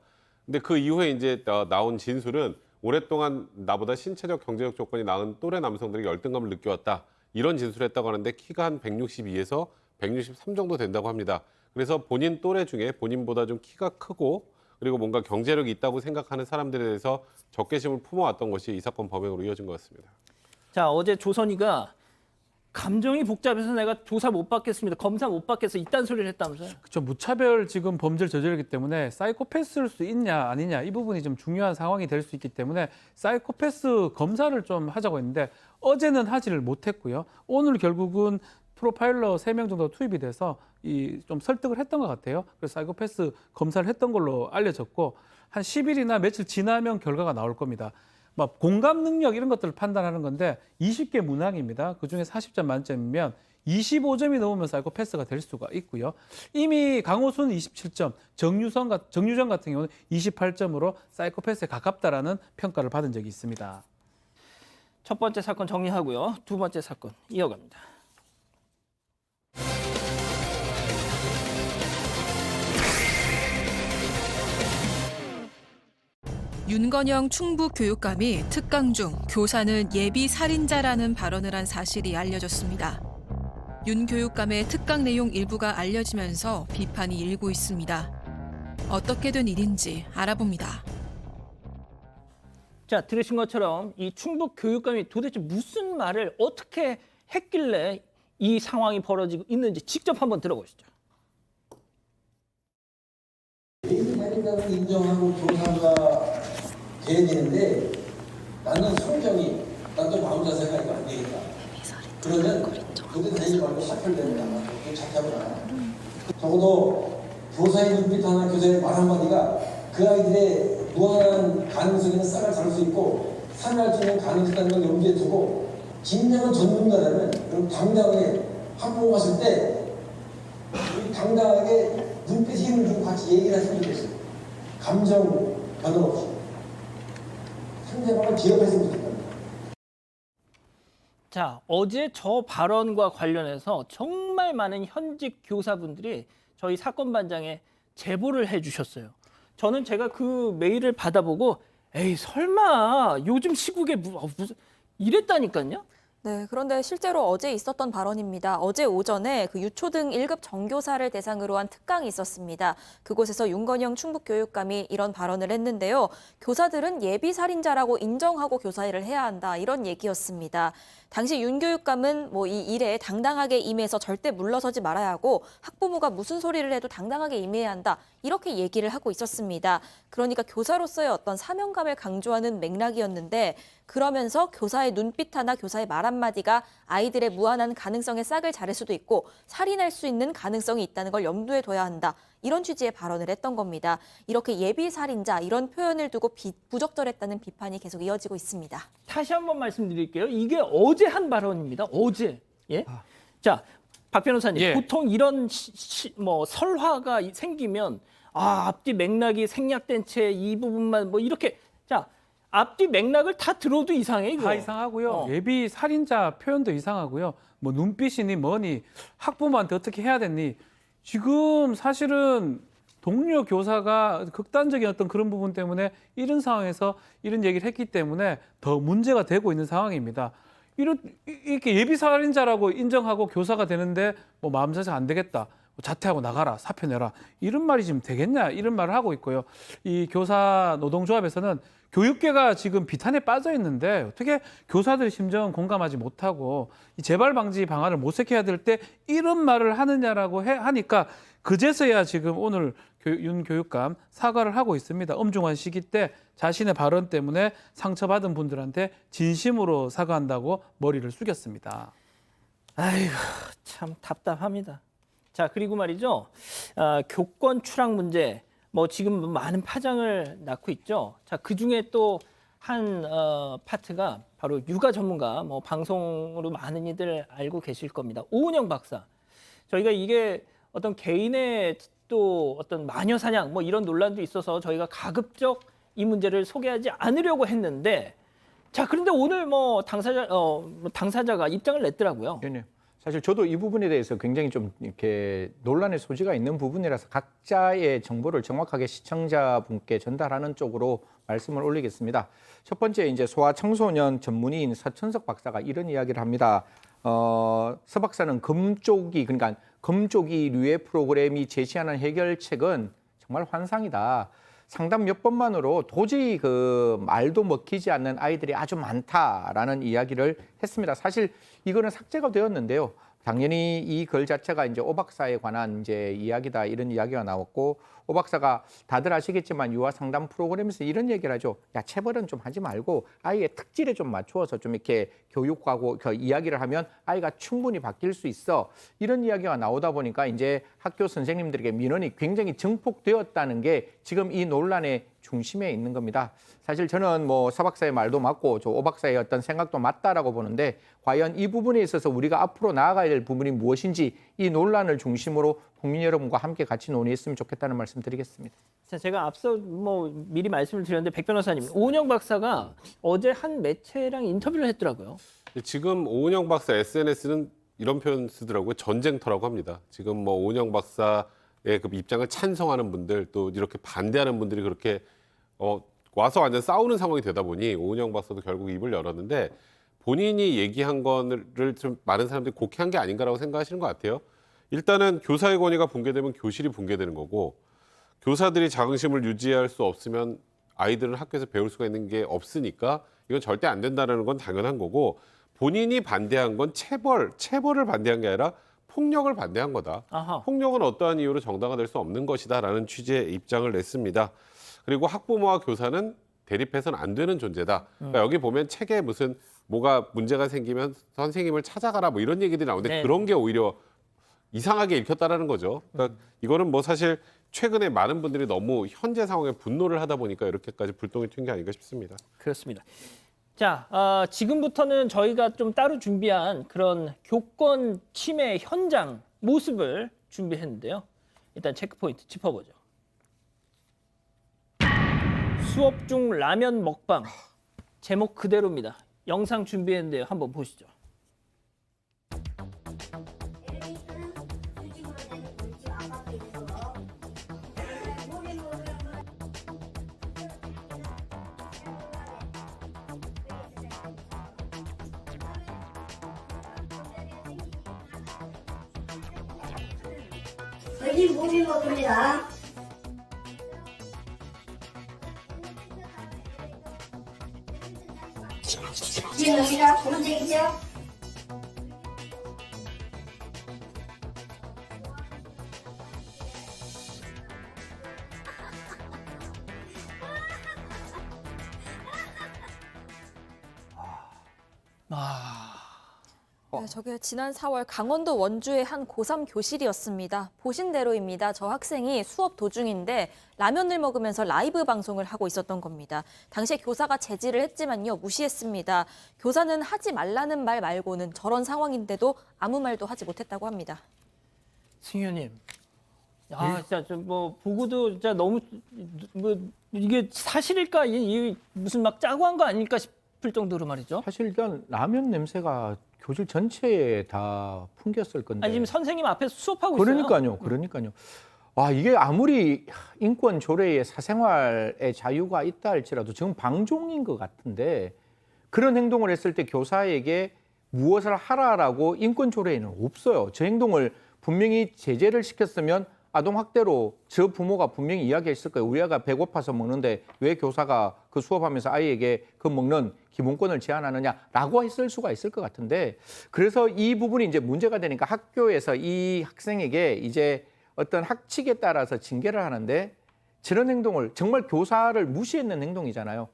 근데 그 이후에 이제 나온 진술은 오랫동안 나보다 신체적 경제적 조건이 나은 또래 남성들이 열등감을 느껴왔다. 이런 진술을 했다고 하는데 키가 한 162에서 163 정도 된다고 합니다. 그래서 본인 또래 중에 본인보다 좀 키가 크고 그리고 뭔가 경제력이 있다고 생각하는 사람들에 대해서 적개심을 품어왔던 것이 이 사건 범행으로 이어진 것 같습니다. 자, 어제 조선이가 감정이 복잡해서 내가 조사 못 받겠습니다. 검사 못 받겠어. 이딴 소리를 했다면서요? 그렇죠. 무차별 지금 범죄를 저지르기 때문에 사이코패스일 수 있냐 아니냐 이 부분이 좀 중요한 상황이 될 수 있기 때문에 사이코패스 검사를 좀 하자고 했는데 어제는 하지를 못했고요. 오늘 결국은 프로파일러 3명 정도 투입이 돼서 좀 설득을 했던 것 같아요. 그래서 사이코패스 검사를 했던 걸로 알려졌고 한 10일이나 며칠 지나면 결과가 나올 겁니다. 막 공감 능력 이런 것들을 판단하는 건데 20개 문항입니다. 그중에 40점 만점이면 25점이 넘으면 사이코패스가 될 수가 있고요. 이미 강호순 27점, 정유정 같은 경우는 28점으로 사이코패스에 가깝다라는 평가를 받은 적이 있습니다. 첫 번째 사건 정리하고요. 두 번째 사건 이어갑니다. 윤건영 충북교육감이 특강 중 교사는 예비 살인자라는 발언을 한 사실이 알려졌습니다. 윤 교육감의 특강 내용 일부가 알려지면서 비판이 일고 있습니다. 어떻게 된 일인지 알아봅니다. 자, 들으신 것처럼 이 충북 교육감이 도대체 무슨 말을 어떻게 했길래 이 상황이 벌어지고 있는지 직접 한번 들어보시죠. 살인자를 인정하고 교사가 돼야 되는데 나는 성정이 나도 마음 자세가 이거 안 되겠다. 그러면 그때 다니지 말고 사표를 내면 나가서 자퇴하고 나가. 적어도 교사의 눈빛 하나, 교사의 말 한마디가 그 아이들의 무한한 가능성에는 싹을 잘 수 있고 살아날 수 있는 가능성이 있다는 걸 염두에 두고 진정한 전문가라면 그럼 당당하게 학부모 갔을 때 당당하게 눈빛 힘을 주고 같이 얘기를 했으면 좋겠어요. 감정 변화 없이 상대방을 기억했으면 좋겠다. 자, 어제 저 발언과 관련해서 정말 많은 현직 교사분들이 저희 사건반장에 제보를 해주셨어요. 저는 제가 그 메일을 받아보고 에이 설마 요즘 시국에 무슨 이랬다니까요. 네, 그런데 실제로 어제 있었던 발언입니다. 어제 오전에 그 유초등 1급 정교사를 대상으로 한 특강이 있었습니다. 그곳에서 윤건영 충북교육감이 이런 발언을 했는데요. 교사들은 예비살인자라고 인정하고 교사 일을 해야 한다, 이런 얘기였습니다. 당시 윤 교육감은 이 일에 당당하게 임해서 절대 물러서지 말아야 하고 학부모가 무슨 소리를 해도 당당하게 임해야 한다, 이렇게 얘기를 하고 있었습니다. 그러니까 교사로서의 어떤 사명감을 강조하는 맥락이었는데, 그러면서 교사의 눈빛 하나, 교사의 말 한마디가 아이들의 무한한 가능성에 싹을 자를 수도 있고 살인할 수 있는 가능성이 있다는 걸 염두에 둬야 한다, 이런 취지의 발언을 했던 겁니다. 이렇게 예비살인자 이런 표현을 두고 부적절했다는 비판이 계속 이어지고 있습니다. 다시 한번 말씀드릴게요. 이게 어제 한 발언입니다. 어제. 예? 자, 박 변호사님, 예. 보통 이런 설화가 생기면 앞뒤 맥락이 생략된 채 이 부분만 이렇게, 자, 앞뒤 맥락을 다 들어도 이상해, 이거. 다 이상하고요. 예비 살인자 표현도 이상하고요. 뭐 눈빛이니 뭐니 학부모한테 어떻게 해야 됐니. 지금 사실은 동료 교사가 극단적인 어떤 그런 부분 때문에 이런 상황에서 이런 얘기를 했기 때문에 더 문제가 되고 있는 상황입니다. 이렇게 예비 살인자라고 인정하고 교사가 되는데 마음 자세가 안 되겠다, 자퇴하고 나가라, 사표 내라, 이런 말이 지금 되겠냐, 이런 말을 하고 있고요. 이 교사 노동조합에서는 교육계가 지금 비탄에 빠져 있는데 어떻게 교사들 심정은 공감하지 못하고 이 재발 방지 방안을 모색해야 될 때 이런 말을 하느냐라고 하니까 그제서야 지금 오늘 윤 교육감 사과를 하고 있습니다. 엄중한 시기 때 자신의 발언 때문에 상처받은 분들한테 진심으로 사과한다고 머리를 숙였습니다. 아이고, 참 답답합니다. 자, 그리고 말이죠. 교권 추락 문제, 지금 많은 파장을 낳고 있죠. 자, 그 중에 또 한 파트가 바로 육아 전문가, 방송으로 많은 이들 알고 계실 겁니다. 오은영 박사. 저희가 이게 어떤 개인의 또 어떤 마녀 사냥 이런 논란도 있어서 저희가 가급적 이 문제를 소개하지 않으려고 했는데, 자, 그런데 오늘 당사자가 입장을 냈더라고요. 네. 사실 저도 이 부분에 대해서 굉장히 좀 이렇게 논란의 소지가 있는 부분이라서 각자의 정보를 정확하게 시청자분께 전달하는 쪽으로 말씀을 올리겠습니다. 첫 번째, 이제 소아청소년 전문의인 서천석 박사가 이런 이야기를 합니다. 서 박사는 그러니까 금쪽이류의 프로그램이 제시하는 해결책은 정말 환상이다. 상담 몇 번만으로 도저히 그 말도 먹히지 않는 아이들이 아주 많다라는 이야기를 했습니다. 사실 이거는 삭제가 되었는데요. 당연히 이 글 자체가 이제 오 박사에 관한 이제 이야기다, 이런 이야기가 나왔고, 오 박사가 다들 아시겠지만 유아 상담 프로그램에서 이런 얘기를 하죠. 야, 체벌은 좀 하지 말고 아이의 특질에 좀 맞추어서 좀 이렇게 교육하고 이야기를 하면 아이가 충분히 바뀔 수 있어. 이런 이야기가 나오다 보니까 이제 학교 선생님들에게 민원이 굉장히 증폭되었다는 게 지금 이 논란의 중심에 있는 겁니다. 사실 저는 서 박사의 말도 맞고 오 박사의 어떤 생각도 맞다라고 보는데, 과연 이 부분에 있어서 우리가 앞으로 나아가야 될 부분이 무엇인지 이 논란을 중심으로 국민 여러분과 함께 같이 논의했으면 좋겠다는 말씀 드리겠습니다. 자, 제가 앞서 미리 말씀을 드렸는데, 백 변호사님, 오은영 박사가 어제 한 매체랑 인터뷰를 했더라고요. 지금 오은영 박사 SNS는 이런 표현 쓰더라고요. 전쟁터라고 합니다. 지금 오은영 박사의 그 입장을 찬성하는 분들, 또 이렇게 반대하는 분들이 그렇게 와서 완전 싸우는 상황이 되다 보니 오은영 박사도 결국 입을 열었는데 본인이 얘기한 거를 좀 많은 사람들이 곡해한 게 아닌가라고 생각하시는 것 같아요. 일단은 교사의 권위가 붕괴되면 교실이 붕괴되는 거고 교사들이 자긍심을 유지할 수 없으면 아이들은 학교에서 배울 수가 있는 게 없으니까 이건 절대 안 된다는 건 당연한 거고 본인이 반대한 건 체벌을 반대한 게 아니라 폭력을 반대한 거다. 아하. 폭력은 어떠한 이유로 정당화될 수 없는 것이다라는 취지의 입장을 냈습니다. 그리고 학부모와 교사는 대립해서는 안 되는 존재다. 그러니까 여기 보면 책에 무슨 뭐가 문제가 생기면 선생님을 찾아가라 뭐 이런 얘기들이 나오는데 네. 그런 게 오히려 이상하게 읽혔다라는 거죠. 그러니까 이거는 뭐 사실 최근에 많은 분들이 너무 현재 상황에 분노를 하다 보니까 이렇게까지 불똥이 튄 게 아닌가 싶습니다. 그렇습니다. 자, 지금부터는 저희가 좀 따로 준비한 그런 교권 침해 현장 모습을 준비했는데요. 일단 체크포인트 짚어보죠. 수업 중 라면 먹방. 제목 그대로입니다. 영상 준비했는데요. 한번 보시죠. 여기 무비 먹습니다. 지금 여기가 분홍색이죠? 네, 저게 지난 4월 강원도 원주의 한 고3 교실이었습니다. 보신 대로입니다. 저 학생이 수업 도중인데 라면을 먹으면서 라이브 방송을 하고 있었던 겁니다. 당시에 교사가 제지를 했지만요, 무시했습니다. 교사는 하지 말라는 말 말고는 저런 상황인데도 아무 말도 하지 못했다고 합니다. 승효님, 진짜 뭐 보고도 진짜 너무 뭐 이게 사실일까? 이 무슨 막 짜고 한 거 아닐까 싶을 정도로 말이죠. 사실 일단 라면 냄새가 교실 전체에 다 풍겼을 건데. 아니 지금 선생님 앞에서 수업하고 있어요. 그러니까요. 이게 아무리 인권 조례에 사생활의 자유가 있다 할지라도 지금 방종인 것 같은데 그런 행동을 했을 때 교사에게 무엇을 하라라고 인권 조례에는 없어요. 저 행동을 분명히 제재를 시켰으면 아동학대로 저 부모가 분명히 이야기했을 거예요. 우리 아이가 배고파서 먹는데 왜 교사가 그 수업하면서 아이에게 그 먹는 기본권을 제한하느냐라고 했을 수가 있을 것 같은데 그래서 이 부분이 이제 문제가 되니까 학교에서 이 학생에게 이제 어떤 학칙에 따라서 징계를 하는데 저런 행동을 정말 교사를 무시했는 행동이잖아요.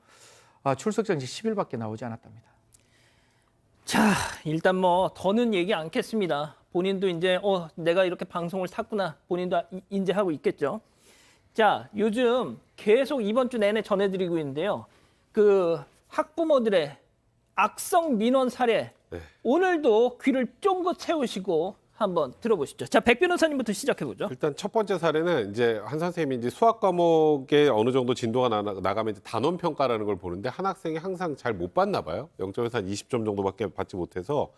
출석 정지 10일밖에 나오지 않았답니다. 자, 일단 뭐 더는 얘기 않겠습니다. 본인도 이제 내가 이렇게 방송을 탔구나. 본인도 인지하고 있겠죠. 자, 요즘 계속 이번 주 내내 전해드리고 있는데요. 그 학부모들의 악성 민원 사례. 네. 오늘도 귀를 쫑긋 세우시고 한번 들어보시죠. 자, 백 변호사님부터 시작해보죠. 일단 첫 번째 사례는 이제 한 선생님이 이제 수학 과목에 어느 정도 진도가 나가면 이제 단원 평가라는 걸 보는데 한 학생이 항상 잘 못 받나 봐요. 0점에서 한 20점 정도밖에 받지 못해서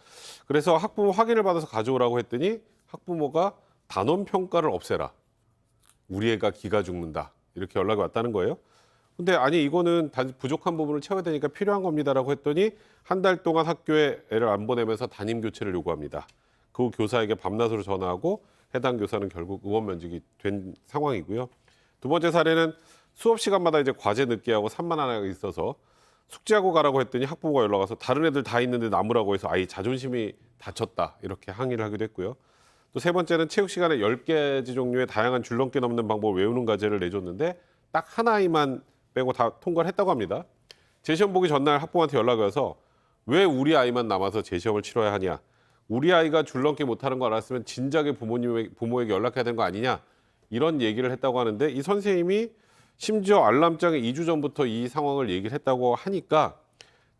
그래서 학부모 확인을 받아서 가져오라고 했더니 학부모가 단원 평가를 없애라. 우리 애가 기가 죽는다. 이렇게 연락이 왔다는 거예요. 근데 아니 이거는 단지 부족한 부분을 채워야 되니까 필요한 겁니다라고 했더니 한 달 동안 학교에 애를 안 보내면서 담임 교체를 요구합니다. 그 교사에게 밤낮으로 전화하고 해당 교사는 결국 의원 면직이 된 상황이고요. 두 번째 사례는 수업 시간마다 이제 과제 늦게 하고 산만하게 있어서 숙제하고 가라고 했더니 학부모가 연락 와서 다른 애들 다 있는데 남으라고 해서 아이 자존심이 다쳤다 이렇게 항의를 하기도 했고요. 또 세 번째는 체육 시간에 10개지 종류의 다양한 줄넘기 넘는 방법을 외우는 과제를 내줬는데 딱 한 아이만 빼고 다 통과를 했다고 합니다. 재시험 보기 전날 학부모한테 연락이 와서 왜 우리 아이만 남아서 재시험을 치러야 하냐. 우리 아이가 줄넘기 못하는 거 알았으면 진작에 부모에게 연락해야 되는 거 아니냐 이런 얘기를 했다고 하는데 이 선생님이 심지어 알람장에 2주 전부터 이 상황을 얘기를 했다고 하니까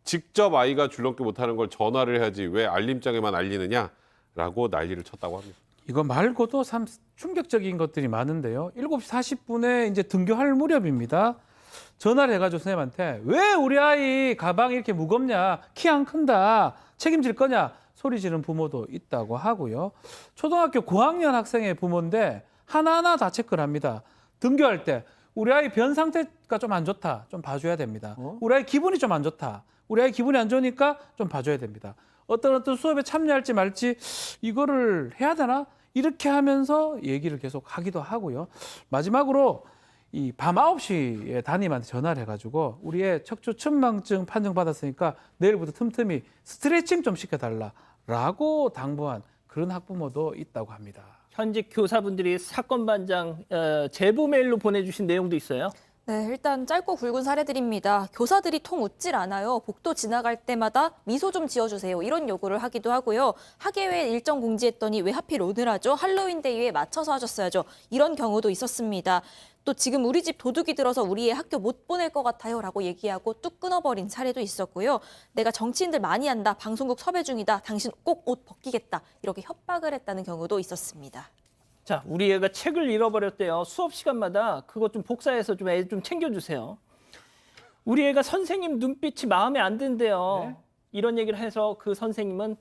직접 아이가 줄넘기 못하는 걸 전화를 해야지 왜 알림장에만 알리느냐라고 난리를 쳤다고 합니다. 이거 말고도 참 충격적인 것들이 많은데요. 7시 40분에 이제 등교할 무렵입니다. 전화를 해가지고 선생님한테 왜 우리 아이 가방 이렇게 무겁냐, 키 안 큰다, 책임질 거냐 소리 지르는 부모도 있다고 하고요. 초등학교 고학년 학생의 부모인데 하나하나 다 체크를 합니다. 등교할 때 우리 아이 변 상태가 좀 안 좋다. 좀 봐줘야 됩니다. 우리 아이 기분이 좀 안 좋다. 우리 아이 기분이 안 좋으니까 좀 봐줘야 됩니다. 어떤 수업에 참여할지 말지 이거를 해야 되나? 이렇게 하면서 얘기를 계속 하기도 하고요. 마지막으로 이 밤 9시에 담임한테 전화를 해가지고 우리 애 척추 천망증 판정받았으니까 내일부터 틈틈이 스트레칭 좀 시켜달라라고 당부한 그런 학부모도 있다고 합니다. 현직 교사분들이 사건 반장 제보 메일로 보내주신 내용도 있어요. 네, 일단 짧고 굵은 사례들입니다. 교사들이 통 웃질 않아요. 복도 지나갈 때마다 미소 좀 지어주세요. 이런 요구를 하기도 하고요. 학예회 일정 공지했더니 왜 하필 오늘 하죠? 할로윈 데이에 맞춰서 하셨어야죠. 이런 경우도 있었습니다. 또 지금 우리 집 도둑이 들어서 우리 애 학교 못 보낼 것 같아요 라고 얘기하고 뚝 끊어버린 사례도 있었고요. 내가 정치인들 많이 한다. 방송국 섭외 중이다. 당신 꼭 옷 벗기겠다. 이렇게 협박을 했다는 경우도 있었습니다. 자, 우리 애가 책을 잃어버렸대요. 수업 시간마다 그것 좀 복사해서 좀 애 좀 챙겨주세요. 우리 애가 선생님 눈빛이 마음에 안 든대요. 네? 이런 얘기를 해서 그 선생님은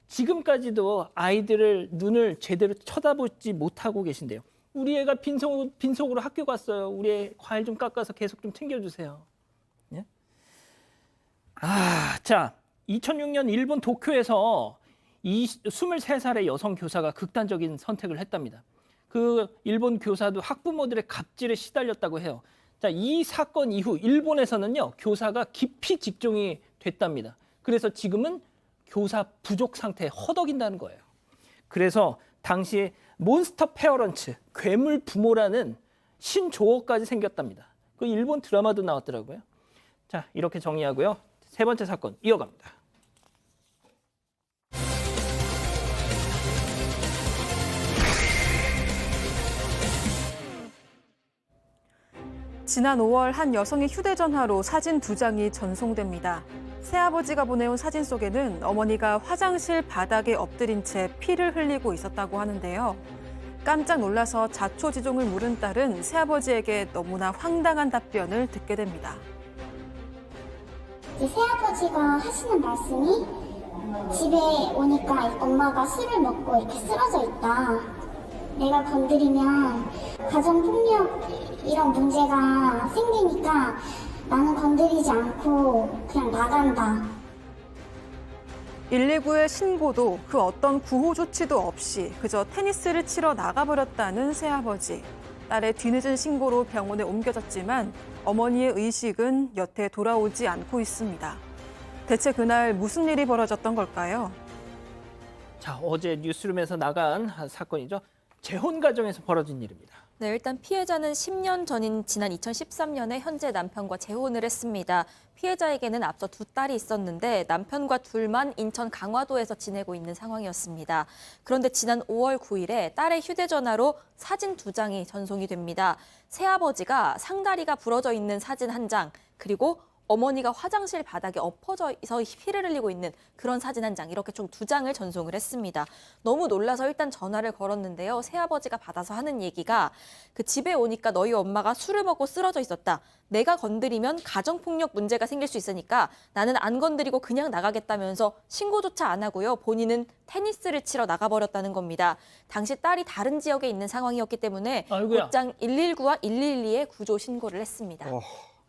지금까지도 아이들을 눈을 제대로 쳐다보지 못하고 계신대요. 우리 애가 빈속으로 학교 갔어요. 우리 애 과일 좀 깎아서 계속 좀 챙겨주세요. 예? 자, 2006년 일본 도쿄에서 23살의 여성 교사가 극단적인 선택을 했답니다. 그 일본 교사도 학부모들의 갑질에 시달렸다고 해요. 자, 이 사건 이후 일본에서는요, 교사가 깊이 직종이 됐답니다. 그래서 지금은 교사 부족 상태에 허덕인다는 거예요. 그래서 당시에 몬스터 페어런츠, 괴물 부모라는 신조어까지 생겼답니다. 그 일본 드라마도 나왔더라고요. 자, 이렇게 정리하고요. 세 번째 사건 이어갑니다. 지난 5월 한 여성의 휴대전화로 사진 2장이 전송됩니다. 새아버지가 보내온 사진 속에는 어머니가 화장실 바닥에 엎드린 채 피를 흘리고 있었다고 하는데요. 깜짝 놀라서 자초지종을 물은 딸은 새아버지에게 너무나 황당한 답변을 듣게 됩니다. 새아버지가 하시는 말씀이 집에 오니까 엄마가 술을 먹고 이렇게 쓰러져 있다. 내가 건드리면 가정폭력 이런 문제가 생기니까 나는 건드리지 않고 그냥 나간다. 119에 신고도 그 어떤 구호 조치도 없이 그저 테니스를 치러 나가버렸다는 새아버지. 딸의 뒤늦은 신고로 병원에 옮겨졌지만 어머니의 의식은 여태 돌아오지 않고 있습니다. 대체 그날 무슨 일이 벌어졌던 걸까요? 자, 어제 뉴스룸에서 나간 사건이죠. 재혼 가정에서 벌어진 일입니다. 네, 일단 피해자는 10년 전인 지난 2013년에 현재 남편과 재혼을 했습니다. 피해자에게는 앞서 2딸이 있었는데 남편과 둘만 인천 강화도에서 지내고 있는 상황이었습니다. 그런데 지난 5월 9일에 딸의 휴대전화로 사진 2장이 전송이 됩니다. 새아버지가 상다리가 부러져 있는 사진 1장, 그리고 어머니가 화장실 바닥에 엎어져서 피를 흘리고 있는 그런 사진 1장, 이렇게 총 2장을 전송을 했습니다. 너무 놀라서 일단 전화를 걸었는데요. 새아버지가 받아서 하는 얘기가 그 집에 오니까 너희 엄마가 술을 먹고 쓰러져 있었다. 내가 건드리면 가정폭력 문제가 생길 수 있으니까 나는 안 건드리고 그냥 나가겠다면서 신고조차 안 하고요. 본인은 테니스를 치러 나가버렸다는 겁니다. 당시 딸이 다른 지역에 있는 상황이었기 때문에 아이고야. 곧장 119와 112에 구조 신고를 했습니다.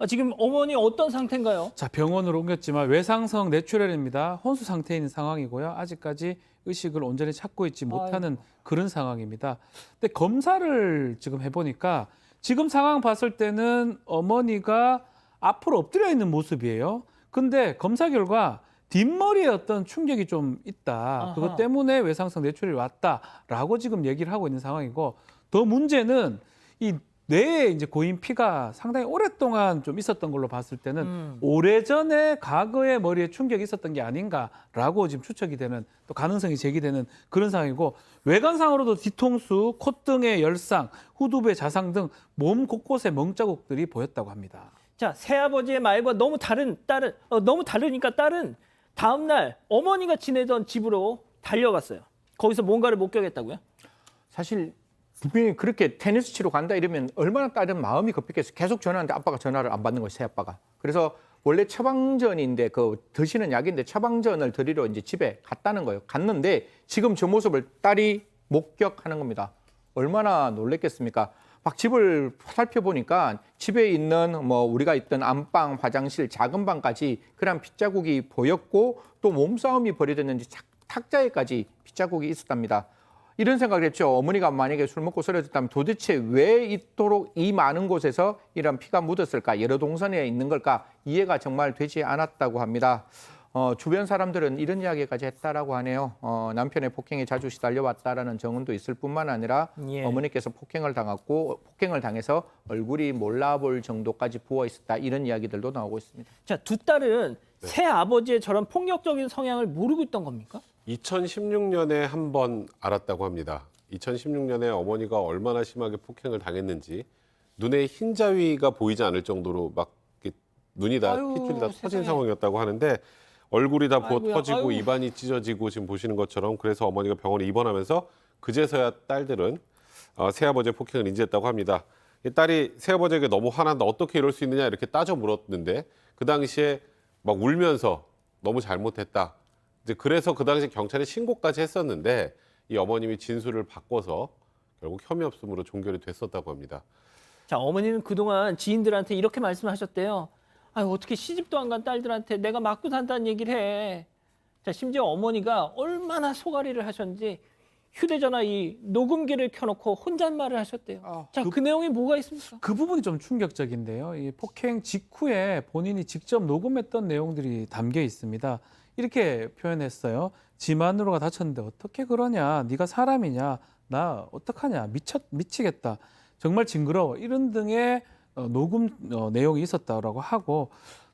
지금 어머니 어떤 상태인가요? 자, 병원으로 옮겼지만 외상성 뇌출혈입니다. 혼수 상태에 있는 상황이고요. 아직까지 의식을 온전히 찾고 있지 못하는 그런 상황입니다. 근데 검사를 지금 해보니까 지금 상황 봤을 때는 어머니가 앞으로 엎드려 있는 모습이에요. 근데 검사 결과 뒷머리에 어떤 충격이 좀 있다. 아하. 그것 때문에 외상성 뇌출혈이 왔다라고 지금 얘기를 하고 있는 상황이고, 더 문제는 이 뇌에 이제 고인 피가 상당히 오랫동안 좀 있었던 걸로 봤을 때는 오래전에 과거에 머리에 충격이 있었던 게 아닌가라고 지금 추측이 되는, 또 가능성이 제기되는 그런 상황이고, 외관상으로도 뒤통수, 콧등의 열상, 후두부의 자상 등 몸 곳곳에 멍자국들이 보였다고 합니다. 자, 새아버지의 말과 너무 다르니까 딸은 다음 날 어머니가 지내던 집으로 달려갔어요. 거기서 뭔가를 목격했다고요? 사실 분명히 그렇게 테니스 치러 간다 이러면 얼마나 딸은 마음이 급했겠어요. 계속 전화하는데 아빠가 전화를 안 받는 거예요, 새아빠가. 그래서 원래 처방전인데 그 드시는 약인데 처방전을 드리러 이제 집에 갔다는 거예요. 갔는데 지금 저 모습을 딸이 목격하는 겁니다. 얼마나 놀랬겠습니까? 막 집을 살펴보니까 집에 있는 뭐 우리가 있던 안방, 화장실, 작은 방까지 그런 핏자국이 보였고 또 몸싸움이 벌어졌는지 탁자에까지 핏자국이 있었답니다. 이런 생각을 했죠. 어머니가 만약에 술 먹고 쓰러졌다면 도대체 왜 이토록 이 많은 곳에서 이런 피가 묻었을까? 여러 동선에 있는 걸까? 이해가 정말 되지 않았다고 합니다. 주변 사람들은 이런 이야기까지 했다라고 하네요. 남편의 폭행에 자주 시달려왔다라는 정언도 있을 뿐만 아니라 예. 어머니께서 폭행을 당해서 얼굴이 몰라볼 정도까지 부어 있었다. 이런 이야기들도 나오고 있습니다. 자, 두 딸은 새 아버지의 저런 폭력적인 성향을 모르고 있던 겁니까? 2016년에 한 번 알았다고 합니다. 2016년에 어머니가 얼마나 심하게 폭행을 당했는지 눈에 흰자위가 보이지 않을 정도로 막 이렇게 눈이 다 아유, 핏줄이 다 터진 세상에. 상황이었다고 하는데 얼굴이 다 부어 아이고야, 터지고 아이고. 입안이 찢어지고 지금 보시는 것처럼 그래서 어머니가 병원에 입원하면서 그제서야 딸들은 새아버지의 폭행을 인지했다고 합니다. 이 딸이 새아버지에게 너무 화난다 어떻게 이럴 수 있느냐 이렇게 따져 물었는데 그 당시에 막 울면서 너무 잘못했다. 이제 그래서 그 당시 경찰에 신고까지 했었는데 이 어머님이 진술을 바꿔서 결국 혐의 없음으로 종결이 됐었다고 합니다. 자, 어머니는 그동안 지인들한테 이렇게 말씀하셨대요. 아유, 어떻게 시집도 안 간 딸들한테 내가 맞고 산다는 얘기를 해. 자, 심지어 어머니가 얼마나 소가리를 하셨는지 휴대전화 이 녹음기를 켜놓고 혼잣말을 하셨대요. 자, 그 내용이 뭐가 있습니까? 그 부분이 좀 충격적인데요. 이 폭행 직후에 본인이 직접 녹음했던 내용들이 담겨 있습니다. 이렇게 표현했어요. 지 마누라가 다쳤는데 어떻게 그러냐? 네가 사람이냐? 나 어떡하냐? 미치겠다. 정말 징그러워. 이런 등의 녹음 내용이 있었다라고 하고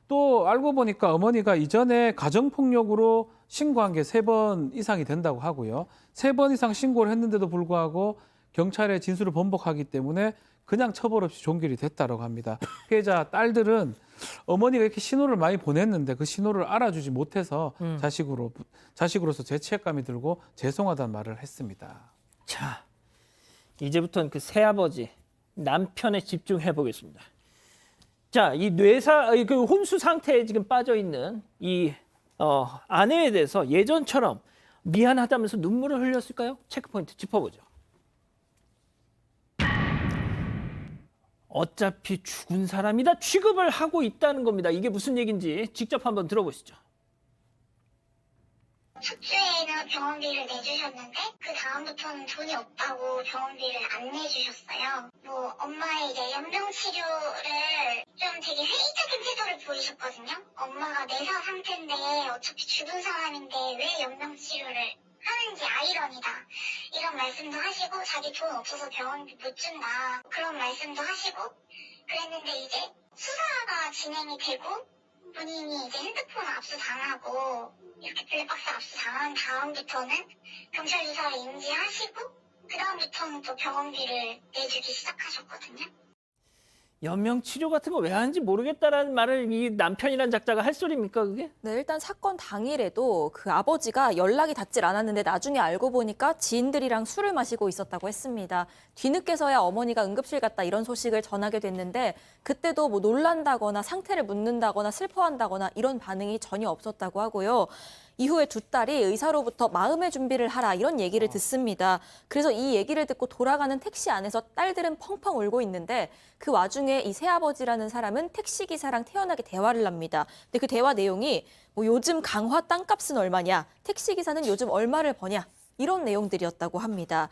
또 알고 보니까 어머니가 이전에 가정폭력으로 신고한 게 3번 이상이 된다고 하고요. 3번 이상 신고를 했는데도 불구하고 경찰에 진술을 번복하기 때문에 그냥 처벌 없이 종결이 됐다고 합니다. 피해자 딸들은 어머니가 이렇게 신호를 많이 보냈는데 그 신호를 알아주지 못해서 자식으로서 죄책감이 들고 죄송하다는 말을 했습니다. 자, 이제부터는 그 새아버지 남편에 집중해 보겠습니다. 자, 이 그 혼수 상태에 지금 빠져 있는 이 아내에 대해서 예전처럼 미안하다면서 눈물을 흘렸을까요? 체크포인트 짚어보죠. 어차피 죽은 사람이다 취급을 하고 있다는 겁니다. 이게 무슨 얘기인지 직접 한번 들어보시죠. 첫 주에는 병원비를 내주셨는데 그 다음부터는 돈이 없다고 병원비를 안 내주셨어요. 뭐 엄마의 이제 연명 치료를 좀 되게 회의적인 태도를 보이셨거든요. 엄마가 내사 상태인데 어차피 죽은 사람인데 왜 연명 치료를 하는지 아이러니다. 이런 말씀도 하시고 자기 돈 없어서 병원비 못 준다. 그런 말씀도 하시고 그랬는데 이제 수사가 진행이 되고 본인이 이제 핸드폰 압수당하고 이렇게 블랙박스 압수당한 다음부터는 경찰 조사를 인지하시고 그 다음부터는 또 병원비를 내주기 시작하셨거든요. 연명 치료 같은 거 왜 하는지 모르겠다라는 말을 이 남편이란 작자가 할 소리입니까 그게? 네, 일단 사건 당일에도 그 아버지가 연락이 닿질 않았는데 나중에 알고 보니까 지인들이랑 술을 마시고 있었다고 했습니다. 뒤늦게서야 어머니가 응급실 갔다 이런 소식을 전하게 됐는데 그때도 뭐 놀란다거나 상태를 묻는다거나 슬퍼한다거나 이런 반응이 전혀 없었다고 하고요. 이후에 두 딸이 의사로부터 마음의 준비를 하라 이런 얘기를 듣습니다. 그래서 이 얘기를 듣고 돌아가는 택시 안에서 딸들은 펑펑 울고 있는데 그 와중에 이 새아버지라는 사람은 택시기사랑 태연하게 대화를 합니다. 근데 그 대화 내용이 뭐 요즘 강화 땅값은 얼마냐, 택시기사는 요즘 얼마를 버냐 이런 내용들이었다고 합니다.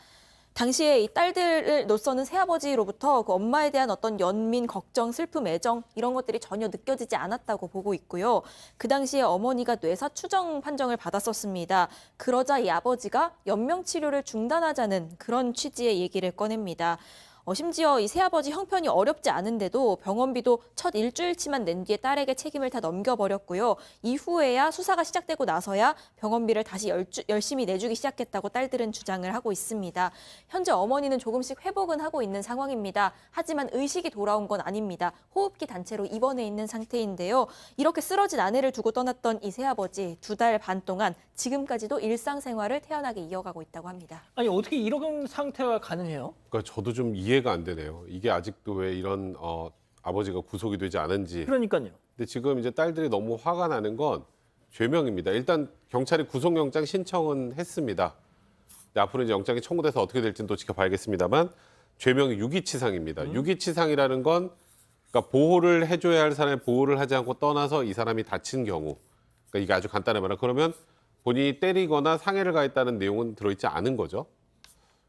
당시에 이 딸들로서는 새아버지로부터 그 엄마에 대한 어떤 연민, 걱정, 슬픔, 애정 이런 것들이 전혀 느껴지지 않았다고 보고 있고요. 그 당시에 어머니가 뇌사 추정 판정을 받았었습니다. 그러자 이 아버지가 연명 치료를 중단하자는 그런 취지의 얘기를 꺼냅니다. 심지어 이 새아버지 형편이 어렵지 않은데도 병원비도 첫 일주일치만 낸 뒤에 딸에게 책임을 다 넘겨버렸고요. 이후에야 수사가 시작되고 나서야 병원비를 다시 열심히 내주기 시작했다고 딸들은 주장을 하고 있습니다. 현재 어머니는 조금씩 회복은 하고 있는 상황입니다. 하지만 의식이 돌아온 건 아닙니다. 호흡기 단체로 입원해 있는 상태인데요. 이렇게 쓰러진 아내를 두고 떠났던 이 새아버지 2달 반 동안 지금까지도 일상생활을 태연하게 이어가고 있다고 합니다. 아니 어떻게 이런 상태가 가능해요? 그러니까 저도 좀 이해가 안 되네요. 이게 아직도 왜 이런 아버지가 구속이 되지 않은지. 그러니까요. 근데 지금 이제 딸들이 너무 화가 나는 건 죄명입니다. 일단 경찰이 구속영장 신청은 했습니다. 근데 앞으로 이제 영장이 청구돼서 어떻게 될지는 또 지켜봐야겠습니다만 죄명이 유기치상입니다. 유기치상이라는 건 그러니까 보호를 해줘야 할 사람이 보호를 하지 않고 떠나서 이 사람이 다친 경우, 그러니까 이게 아주 간단해 말하면 그러면 본인이 때리거나 상해를 가했다는 내용은 들어있지 않은 거죠.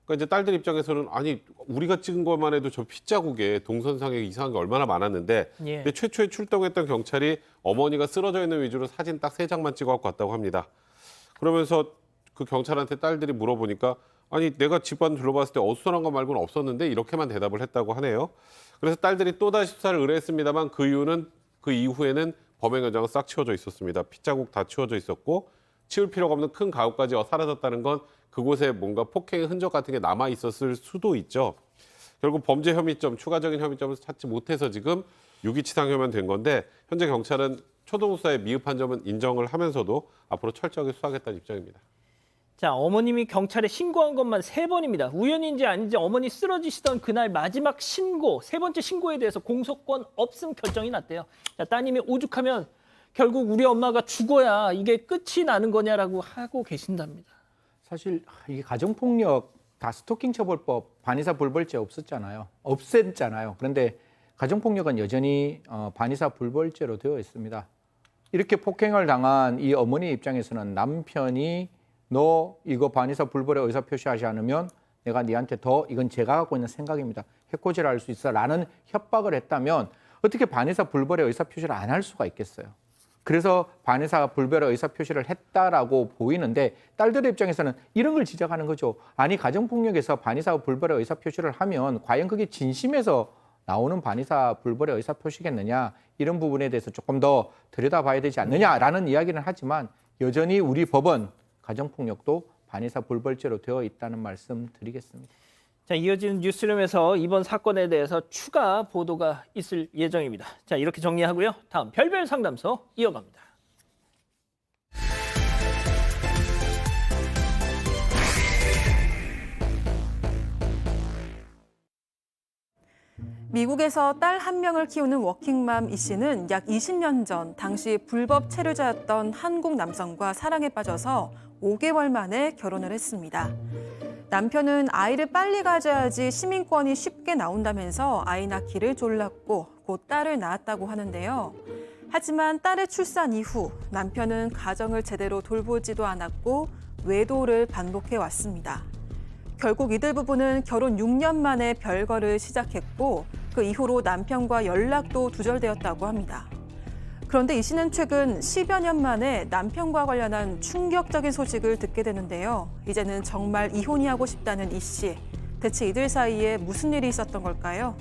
그러니까 이제 딸들 입장에서는 아니 우리가 찍은 것만 해도 저 핏자국에 동선상에 이상한 게 얼마나 많았는데 예. 근데 최초에 출동했던 경찰이 어머니가 쓰러져 있는 위주로 사진 딱 3장만 찍어갖고 왔다고 합니다. 그러면서 그 경찰한테 딸들이 물어보니까 아니 내가 집안 둘러봤을 때 어수선한 거 말고는 없었는데 이렇게만 대답을 했다고 하네요. 그래서 딸들이 또다시 수사를 의뢰했습니다만 그 이후에는 범행 현장은 싹 치워져 있었습니다. 핏자국 다 치워져 있었고 치울 필요가 없는 큰 가구까지 사라졌다는 건 그곳에 뭔가 폭행의 흔적 같은 게 남아 있었을 수도 있죠. 결국 범죄 혐의점, 추가적인 혐의점을 찾지 못해서 지금 유기치상 혐의는 된 건데 현재 경찰은 초동 수사에 미흡한 점은 인정을 하면서도 앞으로 철저하게 수사하겠다는 입장입니다. 자, 어머님이 경찰에 신고한 것만 3번입니다. 우연인지 아닌지 어머니 쓰러지시던 그날 마지막 신고, 3번째 신고에 대해서 공소권 없음 결정이 났대요. 자, 따님이 오죽하면 결국 우리 엄마가 죽어야 이게 끝이 나는 거냐라고 하고 계신답니다. 사실 이게 가정폭력 다 스토킹 처벌법 반의사 불벌죄 없었잖아요. 없앴잖아요. 그런데 가정폭력은 여전히 반의사 불벌죄로 되어 있습니다. 이렇게 폭행을 당한 이 어머니 입장에서는 남편이 너 이거 반의사 불벌에 의사표시하지 않으면 내가 니한테 더 이건 제가 갖고 있는 생각입니다. 해코지를 할 수 있어 라는 협박을 했다면 어떻게 반의사 불벌에 의사표시를 안 할 수가 있겠어요. 그래서 반의사 불벌의 의사표시를 했다라고 보이는데 딸들의 입장에서는 이런 걸 지적하는 거죠. 아니 가정폭력에서 반의사 불벌의 의사표시를 하면 과연 그게 진심에서 나오는 반의사 불벌의 의사표시겠느냐 이런 부분에 대해서 조금 더 들여다봐야 되지 않느냐라는 이야기는 하지만 여전히 우리 법은 가정폭력도 반의사 불벌죄로 되어 있다는 말씀 드리겠습니다. 자, 이어지는 뉴스룸에서 이번 사건에 대해서 추가 보도가 있을 예정입니다. 자, 이렇게 정리하고요. 다음 별별 상담소 이어갑니다. 미국에서 딸 한 명을 키우는 워킹맘 이 씨는 약 20년 전 당시 불법 체류자였던 한국 남성과 사랑에 빠져서 5개월 만에 결혼을 했습니다. 남편은 아이를 빨리 가져야지 시민권이 쉽게 나온다면서 아이 낳기를 졸랐고 곧 딸을 낳았다고 하는데요. 하지만 딸의 출산 이후 남편은 가정을 제대로 돌보지도 않았고 외도를 반복해 왔습니다. 결국 이들 부부는 결혼 6년 만에 별거를 시작했고 그 이후로 남편과 연락도 두절되었다고 합니다. 그런데 이 씨는 최근 10여 년 만에 남편과 관련한 충격적인 소식을 듣게 되는데요. 이제는 정말 이혼이 하고 싶다는 이 씨. 대체 이들 사이에 무슨 일이 있었던 걸까요?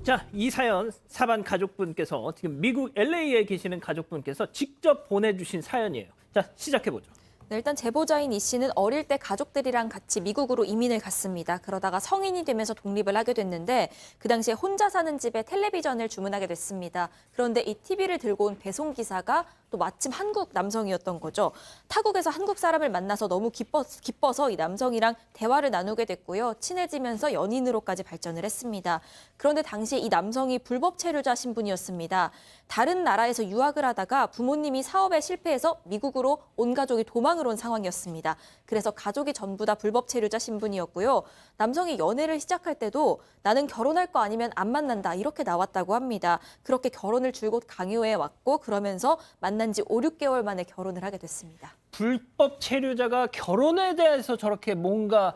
자, 이 사연 사반 가족분께서 지금 미국 LA에 계시는 가족분께서 직접 보내주신 사연이에요. 자, 시작해보죠. 네, 일단 제보자인 이 씨는 어릴 때 가족들이랑 같이 미국으로 이민을 갔습니다. 그러다가 성인이 되면서 독립을 하게 됐는데 그 당시에 혼자 사는 집에 텔레비전을 주문하게 됐습니다. 그런데 이 TV를 들고 온 배송기사가 또 마침 한국 남성이었던 거죠. 타국에서 한국 사람을 만나서 너무 기뻐서 이 남성이랑 대화를 나누게 됐고요. 친해지면서 연인으로까지 발전을 했습니다. 그런데 당시 이 남성이 불법 체류자 신분이었습니다. 다른 나라에서 유학을 하다가 부모님이 사업에 실패해서 미국으로 온 가족이 도망을 온 상황이었습니다. 그래서 가족이 전부 다 불법 체류자 신분이었고요. 남성이 연애를 시작할 때도 나는 결혼할 거 아니면 안 만난다 이렇게 나왔다고 합니다. 그렇게 결혼을 줄곧 강요해 왔고 그러면서 만난 지 5, 6개월 만에 결혼을 하게 됐습니다. 불법 체류자가 결혼에 대해서 저렇게 뭔가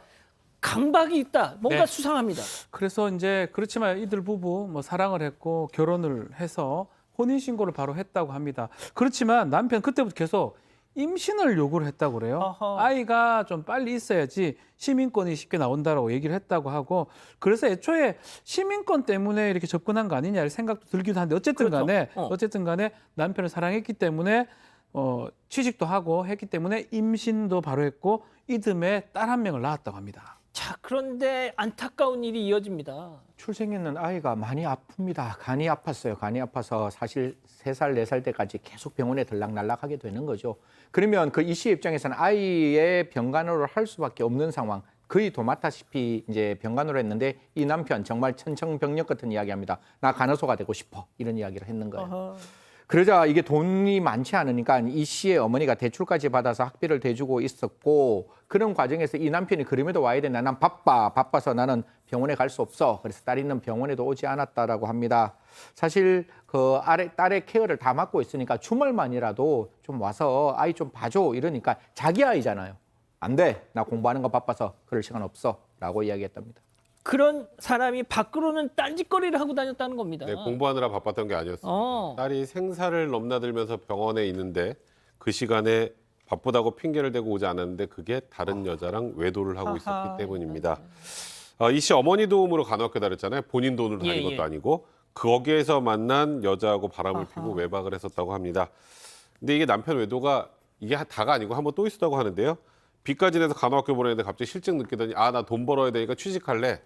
강박이 있다. 뭔가 네. 수상합니다. 그래서 이제 그렇지만 이들 부부 뭐 사랑을 했고 결혼을 해서 혼인신고를 바로 했다고 합니다. 그렇지만 남편 그때부터 계속 임신을 요구를 했다고 그래요. 어허. 아이가 좀 빨리 있어야지 시민권이 쉽게 나온다라고 얘기를 했다고 하고 그래서 애초에 시민권 때문에 이렇게 접근한 거 아니냐 생각도 들기도 한데 어쨌든 간에 어쨌든 간에 남편을 사랑했기 때문에 취직도 하고 했기 때문에 임신도 바로 했고 이듬해 딸 한 명을 낳았다고 합니다. 자, 그런데 안타까운 일이 이어집니다. 출생했는 아이가 많이 아픕니다. 간이 아팠어요. 간이 아파서 사실 3살, 4살 때까지 계속 병원에 들락날락하게 되는 거죠. 그러면 그 이 씨 입장에서는 아이의 병간호를 할 수밖에 없는 상황. 거의 도맡다시피 이제 병간호를 했는데 이 남편 정말 천청병력 같은 이야기합니다. 나 간호소가 되고 싶어. 이런 이야기를 했는 거예요. 그러자 이게 돈이 많지 않으니까 이 씨의 어머니가 대출까지 받아서 학비를 대주고 있었고 그런 과정에서 이 남편이 그럼에도 와야 되나 난 바빠서 나는 병원에 갈 수 없어. 그래서 딸 있는 병원에도 오지 않았다라고 합니다. 사실 그 딸의 케어를 다 맡고 있으니까 주말만이라도 좀 와서 아이 좀 봐줘 이러니까 자기 아이잖아요. 안 돼. 나 공부하는 거 바빠서 그럴 시간 없어. 라고 이야기했답니다. 그런 사람이 밖으로는 딴짓거리를 하고 다녔다는 겁니다. 네, 공부하느라 바빴던 게 아니었습니다. 딸이 생사를 넘나들면서 병원에 있는데 그 시간에 바쁘다고 핑계를 대고 오지 않았는데 그게 다른 여자랑 외도를 하고 있었기 때문입니다. 이 씨 어머니 도움으로 간호학교 다녔잖아요. 본인 돈으로 다닌 것도 아니고 거기에서 만난 여자하고 바람을 피고 외박을 했었다고 합니다. 근데 이게 남편 외도가 이게 다가 아니고 한번 또 있었다고 하는데요. 빚까지 내서 간호학교 보내는데 갑자기 실증 느끼더니 나 돈 벌어야 되니까 취직할래.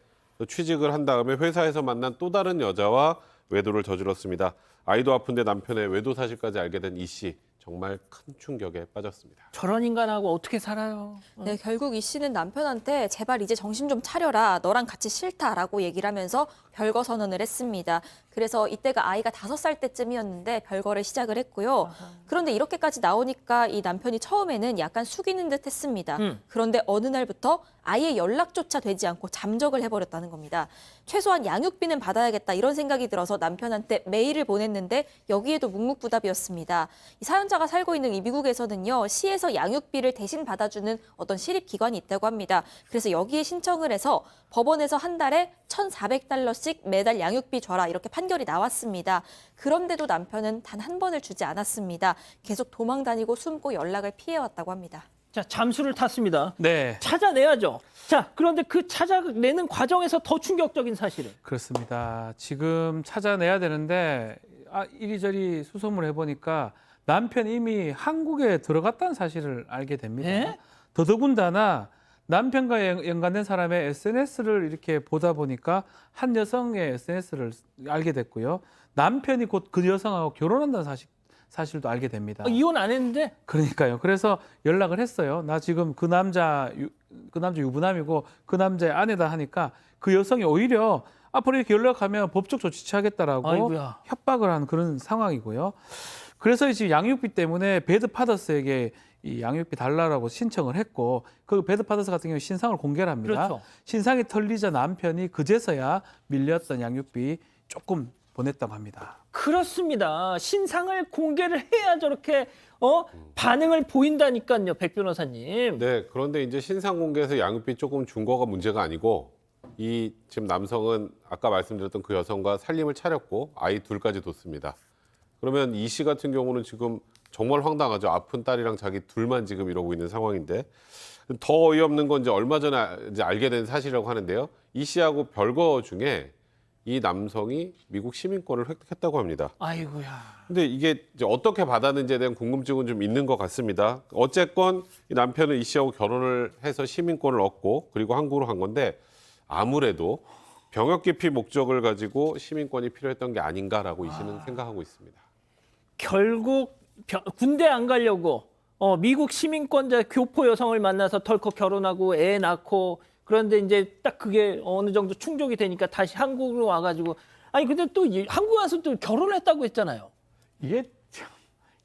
취직을 한 다음에 회사에서 만난 또 다른 여자와 외도를 저질렀습니다. 아이도 아픈데 남편의 외도 사실까지 알게 된 이 씨. 정말 큰 충격에 빠졌습니다. 저런 인간하고 어떻게 살아요? 네, 결국 이 씨는 남편한테 제발 이제 정신 좀 차려라. 너랑 같이 싫다라고 얘기를 하면서 별거 선언을 했습니다. 그래서 이때가 아이가 5살 때쯤이었는데 별거를 시작을 했고요. 그런데 이렇게까지 나오니까 이 남편이 처음에는 약간 숙이는 듯 했습니다. 그런데 어느 날부터 아예 연락조차 되지 않고 잠적을 해버렸다는 겁니다. 최소한 양육비는 받아야겠다 이런 생각이 들어서 남편한테 메일을 보냈는데 여기에도 묵묵부답이었습니다. 이 사연자가 살고 있는 이 미국에서는요. 시에서 양육비를 대신 받아주는 어떤 시립기관이 있다고 합니다. 그래서 여기에 신청을 해서 법원에서 한 달에 $1,400씩 매달 양육비 줘라 이렇게 판결이 나왔습니다. 그런데도 남편은 단 한 번을 주지 않았습니다. 계속 도망 다니고 숨고 연락을 피해왔다고 합니다. 자, 잠수를 탔습니다. 네, 찾아내야죠. 자, 그런데 그 찾아내는 과정에서 더 충격적인 사실은 그렇습니다. 지금 찾아내야 되는데 이리저리 수소문을 해보니까 남편이 이미 한국에 들어갔다는 사실을 알게 됩니다. 네? 더더군다나 남편과 연관된 사람의 SNS를 이렇게 보다 보니까 한 여성의 SNS를 알게 됐고요. 남편이 곧 그 여성하고 결혼한다는 사실도 알게 됩니다. 이혼 안 했는데 그러니까요. 그래서 연락을 했어요. 나 지금 그 남자 유부남이고 그 남자의 아내다 하니까 그 여성이 오히려 앞으로 이렇게 연락하면 법적 조치 취하겠다라고 아이고야. 협박을 한 그런 상황이고요. 그래서 이제 양육비 때문에 배드파더스에게 이 양육비 달라고 신청을 했고 그 배드파더스 같은 경우 신상을 공개를 합니다. 그렇죠. 신상이 털리자 남편이 그제서야 밀렸던 양육비 조금 보냈다고 합니다. 그렇습니다. 신상을 공개를 해야 저렇게 반응을 보인다니까요, 백 변호사님. 네, 그런데 이제 신상 공개에서 양육비 조금 준 거가 문제가 아니고 이 지금 남성은 아까 말씀드렸던 그 여성과 살림을 차렸고 아이 둘까지 뒀습니다. 그러면 이 씨 같은 경우는 지금 정말 황당하죠. 아픈 딸이랑 자기 둘만 지금 이러고 있는 상황인데 더 어이없는 건 이제 얼마 전에 이제 알게 된 사실이라고 하는데요. 이 씨하고 별거 중에 이 남성이 미국 시민권을 획득했다고 합니다. 아이고야. 근데 이게 이제 어떻게 받았는지에 대한 궁금증은 좀 있는 것 같습니다. 어쨌건 이 남편은 이 씨하고 결혼을 해서 시민권을 얻고 그리고 한국으로 간 건데 아무래도 병역 기피 목적을 가지고 시민권이 필요했던 게 아닌가라고 이 씨는 생각하고 있습니다. 결국 군대 안 가려고 미국 시민권자 교포 여성을 만나서 덜컥 결혼하고 애 낳고 그런데 이제 딱 그게 어느 정도 충족이 되니까 다시 한국으로 와가지고 아니 근데 또 한국 와서 또 결혼을 했다고 했잖아요. 이게 참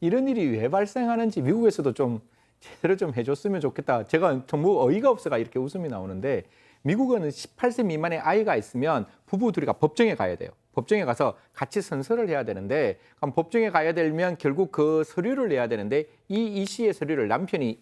이런 일이 왜 발생하는지 미국에서도 좀 제대로 좀 해줬으면 좋겠다. 제가 정말 어이가 없어가 이렇게 웃음이 나오는데 미국은 18세 미만의 아이가 있으면 부부 둘이가 법정에 가야 돼요. 법정에 가서 같이 선서를 해야 되는데 그럼 법정에 가야 되면 결국 그 서류를 내야 되는데 이 씨의 서류를 남편이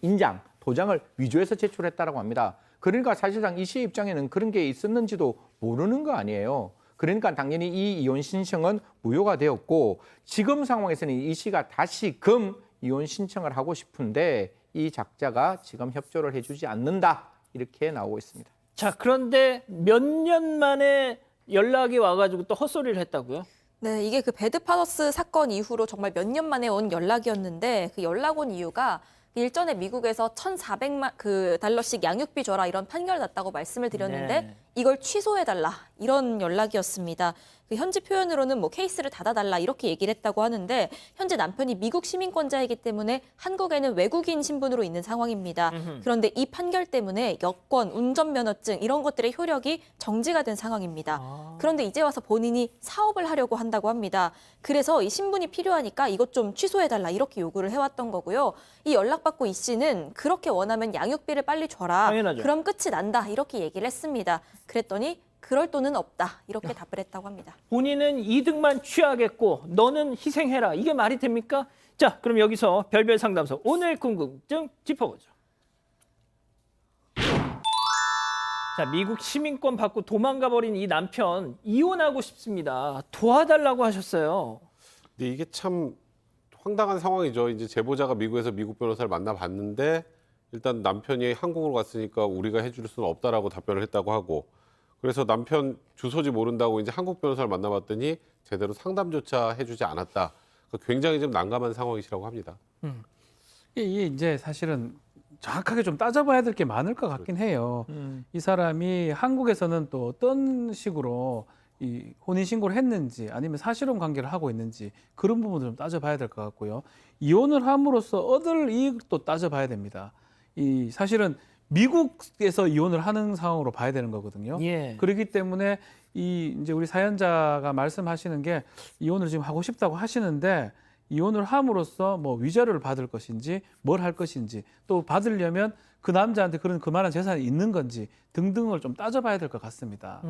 도장을 위조해서 제출했다라고 합니다. 그러니까 사실상 이 씨의 입장에는 그런 게 있었는지도 모르는 거 아니에요. 그러니까 당연히 이 이혼 신청은 무효가 되었고 지금 상황에서는 이 씨가 다시금 이혼 신청을 하고 싶은데 이 작자가 지금 협조를 해주지 않는다 이렇게 나오고 있습니다. 자, 그런데 몇 년 만에 연락이 와가지고 또 헛소리를 했다고요? 네, 이게 그 배드파더스 사건 이후로 정말 몇 년 만에 온 연락이었는데 그 연락 온 이유가 일전에 미국에서 $1,400만 달러씩 양육비 줘라 이런 판결 났다고 말씀을 드렸는데 네. 이걸 취소해달라 이런 연락이었습니다. 그 현지 표현으로는 뭐 케이스를 닫아달라 이렇게 얘기를 했다고 하는데 현재 남편이 미국 시민권자이기 때문에 한국에는 외국인 신분으로 있는 상황입니다. 그런데 이 판결 때문에 여권, 운전면허증 이런 것들의 효력이 정지가 된 상황입니다. 그런데 이제 와서 본인이 사업을 하려고 한다고 합니다. 그래서 이 신분이 필요하니까 이것 좀 취소해달라 이렇게 요구를 해왔던 거고요. 이 연락받고 이 씨는 그렇게 원하면 양육비를 빨리 줘라. 당연하죠. 그럼 끝이 난다 이렇게 얘기를 했습니다. 그랬더니 그럴 돈은 없다 이렇게 답을 했다고 합니다. 본인은 이득만 취하겠고 너는 희생해라. 이게 말이 됩니까? 자, 그럼 여기서 별별 상담소 오늘 궁금증 짚어보죠. 자, 미국 시민권 받고 도망가 버린 이 남편 이혼하고 싶습니다. 도와달라고 하셨어요. 근데 이게 참 황당한 상황이죠. 이제 제보자가 미국에서 미국 변호사를 만나봤는데 일단 남편이 한국으로 갔으니까 우리가 해줄 수는 없다라고 답변을 했다고 하고 그래서 남편 주소지 모른다고 이제 한국 변호사를 만나봤더니 제대로 상담조차 해주지 않았다. 굉장히 좀 난감한 상황이시라고 합니다. 이게 이제 사실은 정확하게 좀 따져봐야 될 게 많을 것 같긴 해요. 이 사람이 한국에서는 또 어떤 식으로 이 혼인신고를 했는지 아니면 사실혼 관계를 하고 있는지 그런 부분을 좀 따져봐야 될 것 같고요. 이혼을 함으로써 얻을 이익도 따져봐야 됩니다. 이 사실은 미국에서 이혼을 하는 상황으로 봐야 되는 거거든요. 예. 그렇기 때문에 이 이제 우리 사연자가 말씀하시는 게 이혼을 지금 하고 싶다고 하시는데 이혼을 함으로써 뭐 위자료를 받을 것인지 뭘 할 것인지 또 받으려면 그 남자한테 그만한 재산이 있는 건지 등등을 좀 따져봐야 될 것 같습니다.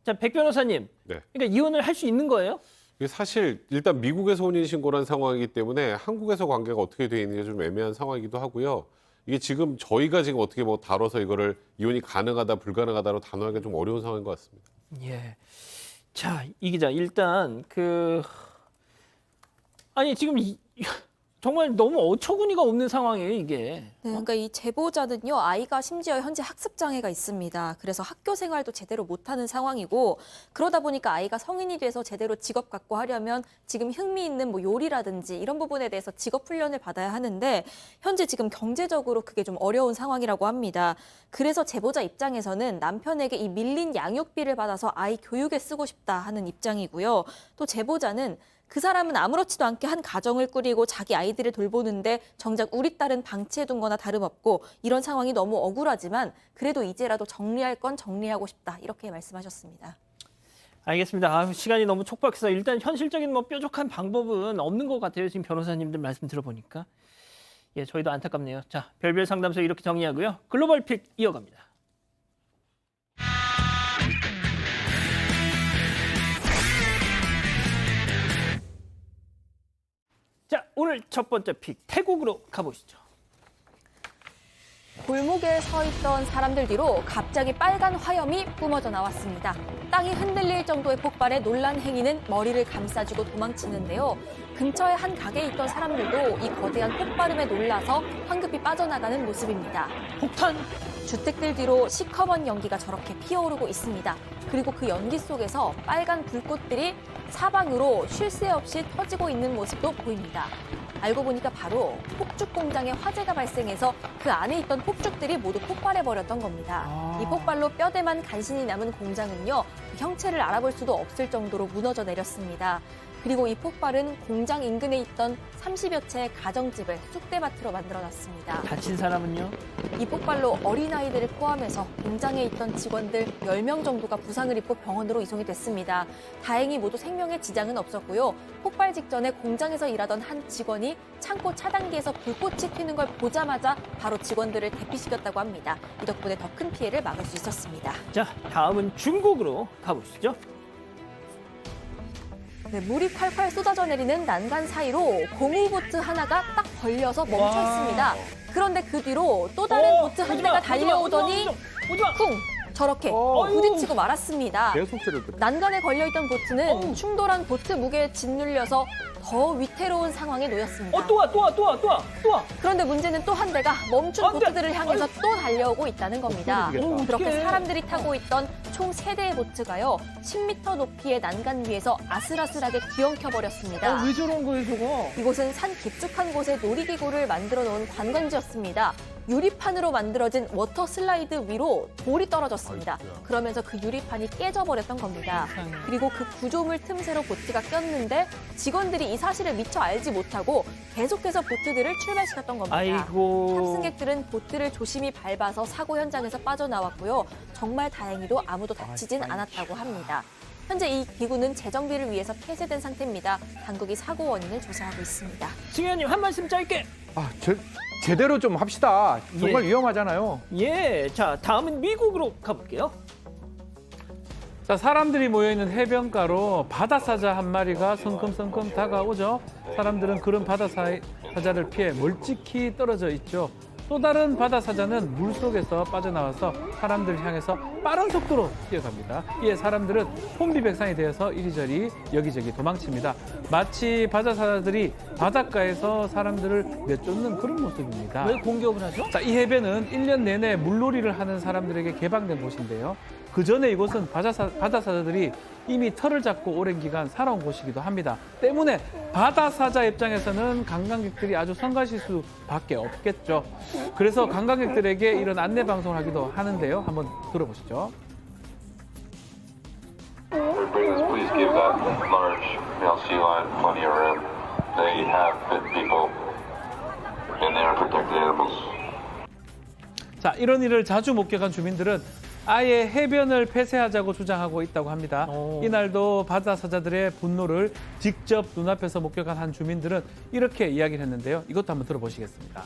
자, 백 변호사님. 네. 그러니까 이혼을 할 수 있는 거예요? 이게 사실 일단 미국에서 혼인신고란 상황이기 때문에 한국에서 관계가 어떻게 돼 있는지 좀 애매한 상황이기도 하고요. 이게 지금 저희가 지금 어떻게 뭐 다뤄서 이거를 이혼이 가능하다 불가능하다로 단호하기가 좀 어려운 상황인 것 같습니다. 예. 자, 이 기자 일단 아니 지금 정말 너무 어처구니가 없는 상황이에요, 이게. 네, 그러니까 이 제보자는요, 아이가 심지어 현재 학습 장애가 있습니다. 그래서 학교 생활도 제대로 못하는 상황이고, 그러다 보니까 아이가 성인이 돼서 제대로 직업 갖고 하려면 지금 흥미 있는 뭐 요리라든지 이런 부분에 대해서 직업 훈련을 받아야 하는데, 현재 지금 경제적으로 그게 좀 어려운 상황이라고 합니다. 그래서 제보자 입장에서는 남편에게 이 밀린 양육비를 받아서 아이 교육에 쓰고 싶다 하는 입장이고요. 또 제보자는 그 사람은 아무렇지도 않게 한 가정을 꾸리고 자기 아이들을 돌보는데 정작 우리 딸은 방치해둔 거나 다름없고 이런 상황이 너무 억울하지만 그래도 이제라도 정리할 건 정리하고 싶다 이렇게 말씀하셨습니다. 알겠습니다. 시간이 너무 촉박해서 일단 현실적인 뭐 뾰족한 방법은 없는 것 같아요. 지금 변호사님들 말씀 들어보니까. 예, 저희도 안타깝네요. 자, 별별 상담소 이렇게 정리하고요. 글로벌 픽 이어갑니다. 자, 오늘 첫 번째 픽 태국으로 가보시죠. 골목에 서 있던 사람들 뒤로 갑자기 빨간 화염이 뿜어져 나왔습니다. 땅이 흔들릴 정도의 폭발에 놀란 행위는 머리를 감싸주고 도망치는데요. 근처에 한 가게에 있던 사람들도 이 거대한 폭발음에 놀라서 황급히 빠져나가는 모습입니다. 폭탄! 주택들 뒤로 시커먼 연기가 저렇게 피어오르고 있습니다. 그리고 그 연기 속에서 빨간 불꽃들이 사방으로 쉴 새 없이 터지고 있는 모습도 보입니다. 알고 보니까 바로 폭죽 공장에 화재가 발생해서 그 안에 있던 폭죽들이 모두 폭발해버렸던 겁니다. 이 폭발로 뼈대만 간신히 남은 공장은요, 형체를 알아볼 수도 없을 정도로 무너져 내렸습니다. 그리고 이 폭발은 공장 인근에 있던 30여 채의 가정집을 쑥대밭으로 만들어놨습니다. 다친 사람은요? 이 폭발로 어린아이들을 포함해서 공장에 있던 직원들 10명 정도가 부상을 입고 병원으로 이송이 됐습니다. 다행히 모두 생명에 지장은 없었고요. 폭발 직전에 공장에서 일하던 한 직원이 창고 차단기에서 불꽃이 튀는 걸 보자마자 바로 직원들을 대피시켰다고 합니다. 이 덕분에 더 큰 피해를 막을 수 있었습니다. 자, 다음은 중국으로 가보시죠. 네, 물이 콸콸 쏟아져 내리는 난간 사이로 고무보트 하나가 딱 걸려서 멈춰 있습니다. 그런데 그 뒤로 또 다른 보트 한 대가 달려오더니 쿵! 저렇게 부딪히고 말았습니다. 난간에 걸려있던 보트는 충돌한 보트 무게에 짓눌려서 더 위태로운 상황에 놓였습니다. 또 와. 그런데 문제는 또 한 대가 멈춘 보트들을 향해서 또 달려오고 있다는 겁니다. 그렇게 사람들이 타고 있던 총 3대의 보트가요 10m 높이의 난간 위에서 아슬아슬하게 뒤엉켜버렸습니다. 왜 저런 거예요, 저거? 이곳은 산 깊숙한 곳에 놀이기구를 만들어 놓은 관광지였습니다. 유리판으로 만들어진 워터 슬라이드 위로 돌이 떨어졌습니다. 그러면서 그 유리판이 깨져버렸던 겁니다. 그리고 그 구조물 틈새로 보트가 꼈는데 직원들이 이 사실을 미처 알지 못하고 계속해서 보트들을 출발시켰던 겁니다. 아이고. 탑승객들은 보트를 조심히 밟아서 사고 현장에서 빠져나왔고요. 정말 다행히도 아무도 다치진 않았다고 합니다. 현재 이 기구는 재정비를 위해서 폐쇄된 상태입니다. 당국이 사고 원인을 조사하고 있습니다. 승현님 한 말씀 짧게. 제대로 좀 합시다. 정말 위험하잖아요. 예, 자 다음은 미국으로 가볼게요. 자, 사람들이 모여있는 해변가로 바다사자 한 마리가 성큼성큼 다가오죠. 사람들은 그런 바다사자를 피해 멀찍이 떨어져 있죠. 또 다른 바다사자는 물속에서 빠져나와서 사람들을 향해서 빠른 속도로 뛰어갑니다. 이에 사람들은 혼비백산이 되어서 이리저리 여기저기 도망칩니다. 마치 바다사자들이 바닷가에서 사람들을 내쫓는 그런 모습입니다. 왜 공격을 하죠? 자, 이 해변은 1년 내내 물놀이를 하는 사람들에게 개방된 곳인데요. 그 전에 이곳은 바다사자들이 이미 털을 잡고 오랜 기간 살아온 곳이기도 합니다. 때문에 바다사자 입장에서는 관광객들이 아주 성가실 수밖에 없겠죠. 그래서 관광객들에게 이런 안내 방송을 하기도 하는데요. 한번 들어보시죠. Please give that large male sea lion plenty of room. They have bitten people, and they are protected animals. 자, 이런 일을 자주 목격한 주민들은 아예 해변을 폐쇄하자고 주장하고 있다고 합니다. 이날도 바다사자들의 분노를 직접 눈앞에서 목격한 한 주민들은 이렇게 이야기를 했는데요. 이것도 한번 들어보시겠습니다.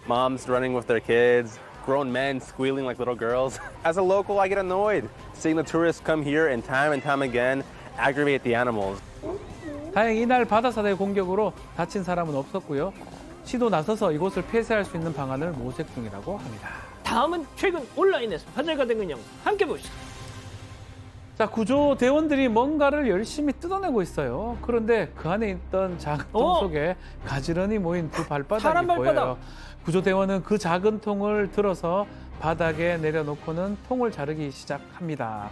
Moms running with their kids, grown men squealing like little girls. As a local, I get annoyed seeing the tourists come here and time again aggravate the animals. 다행히 이날 바다사자의 공격으로 다친 사람은 없었고요. 시도 나서서 이곳을 폐쇄할 수 있는 방안을 모색 중이라고 합니다. 다음은 최근 온라인에서 화제가 된 영상 함께 보시죠. 자, 구조대원들이 뭔가를 열심히 뜯어내고 있어요. 그런데 그 안에 있던 작은 통 속에 가지런히 모인 두 발바닥이 사람 발바닥. 보여요. 구조대원은 그 작은 통을 들어서 바닥에 내려놓고는 통을 자르기 시작합니다.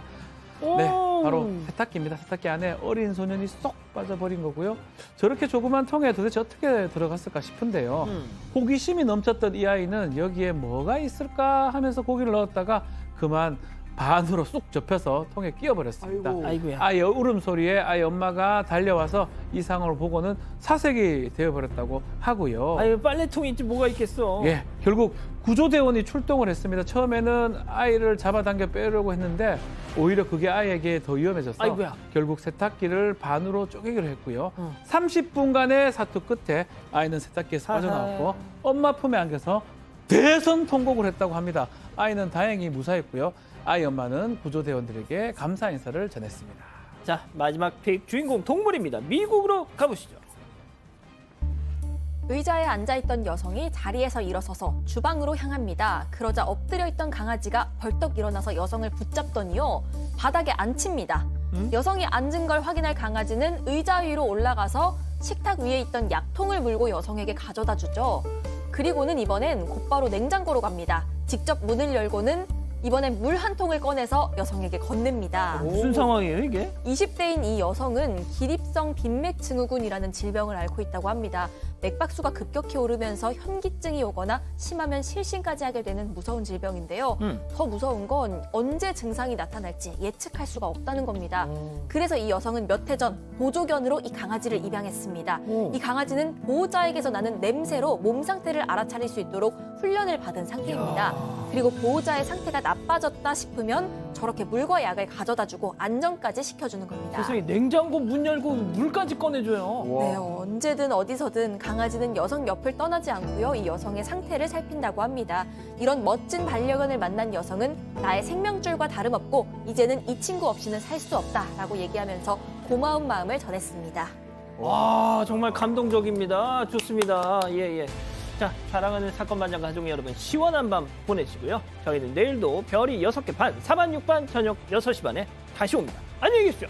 네, 바로 세탁기입니다. 세탁기 안에 어린 소년이 쏙 빠져버린 거고요. 저렇게 조그만 통에 도대체 어떻게 들어갔을까 싶은데요. 호기심이 넘쳤던 이 아이는 여기에 뭐가 있을까 하면서 고기를 넣었다가 그만 반으로 쏙 접혀서 통에 끼어버렸습니다. 아이고야. 아이의 울음소리에 아이 엄마가 달려와서 이 상황을 보고는 사색이 되어버렸다고 하고요. 아유, 빨래통이 있지 뭐가 있겠어. 예, 결국 구조대원이 출동을 했습니다. 처음에는 아이를 잡아당겨 빼려고 했는데 오히려 그게 아이에게 더 위험해져서 아이고야. 결국 세탁기를 반으로 쪼개기로 했고요. 30분간의 사투 끝에 아이는 세탁기에서 빠져나왔고 엄마 품에 안겨서 대성통곡을 했다고 합니다. 아이는 다행히 무사했고요. 아이 엄마는 구조대원들에게 감사 인사를 전했습니다. 자, 마지막 픽 주인공 동물입니다. 미국으로 가보시죠. 의자에 앉아있던 여성이 자리에서 일어서서 주방으로 향합니다. 그러자 엎드려 있던 강아지가 벌떡 일어나서 여성을 붙잡더니요. 바닥에 앉힙니다. 여성이 앉은 걸 확인할 강아지는 의자 위로 올라가서 식탁 위에 있던 약통을 물고 여성에게 가져다 주죠. 그리고는 이번엔 곧바로 냉장고로 갑니다. 직접 문을 열고는 이번엔 물 한 통을 꺼내서 여성에게 건넵니다. 무슨 상황이에요, 이게? 20대인 이 여성은 기립성 빈맥증후군이라는 질병을 앓고 있다고 합니다. 맥박수가 급격히 오르면서 현기증이 오거나 심하면 실신까지 하게 되는 무서운 질병인데요. 더 무서운 건 언제 증상이 나타날지 예측할 수가 없다는 겁니다. 그래서 이 여성은 몇 해 전 보조견으로 이 강아지를 입양했습니다. 이 강아지는 보호자에게서 나는 냄새로 몸 상태를 알아차릴 수 있도록 훈련을 받은 상태입니다. 그리고 보호자의 상태가 나빠졌다 싶으면 저렇게 물과 약을 가져다주고 안정까지 시켜주는 겁니다. 세상에 냉장고 문 열고 물까지 꺼내줘요. 네, 언제든 어디서든 강아지는 여성 옆을 떠나지 않고요. 이 여성의 상태를 살핀다고 합니다. 이런 멋진 반려견을 만난 여성은 나의 생명줄과 다름없고 이제는 이 친구 없이는 살 수 없다라고 얘기하면서 고마운 마음을 전했습니다. 와, 정말 감동적입니다. 좋습니다. 예. 자, 사랑하는 사건 반장 가족 여러분, 시원한 밤 보내시고요. 저희는 내일도 별이 6개 반, 4반, 6반 저녁 6시 반에 다시 옵니다. 안녕히 계십시오.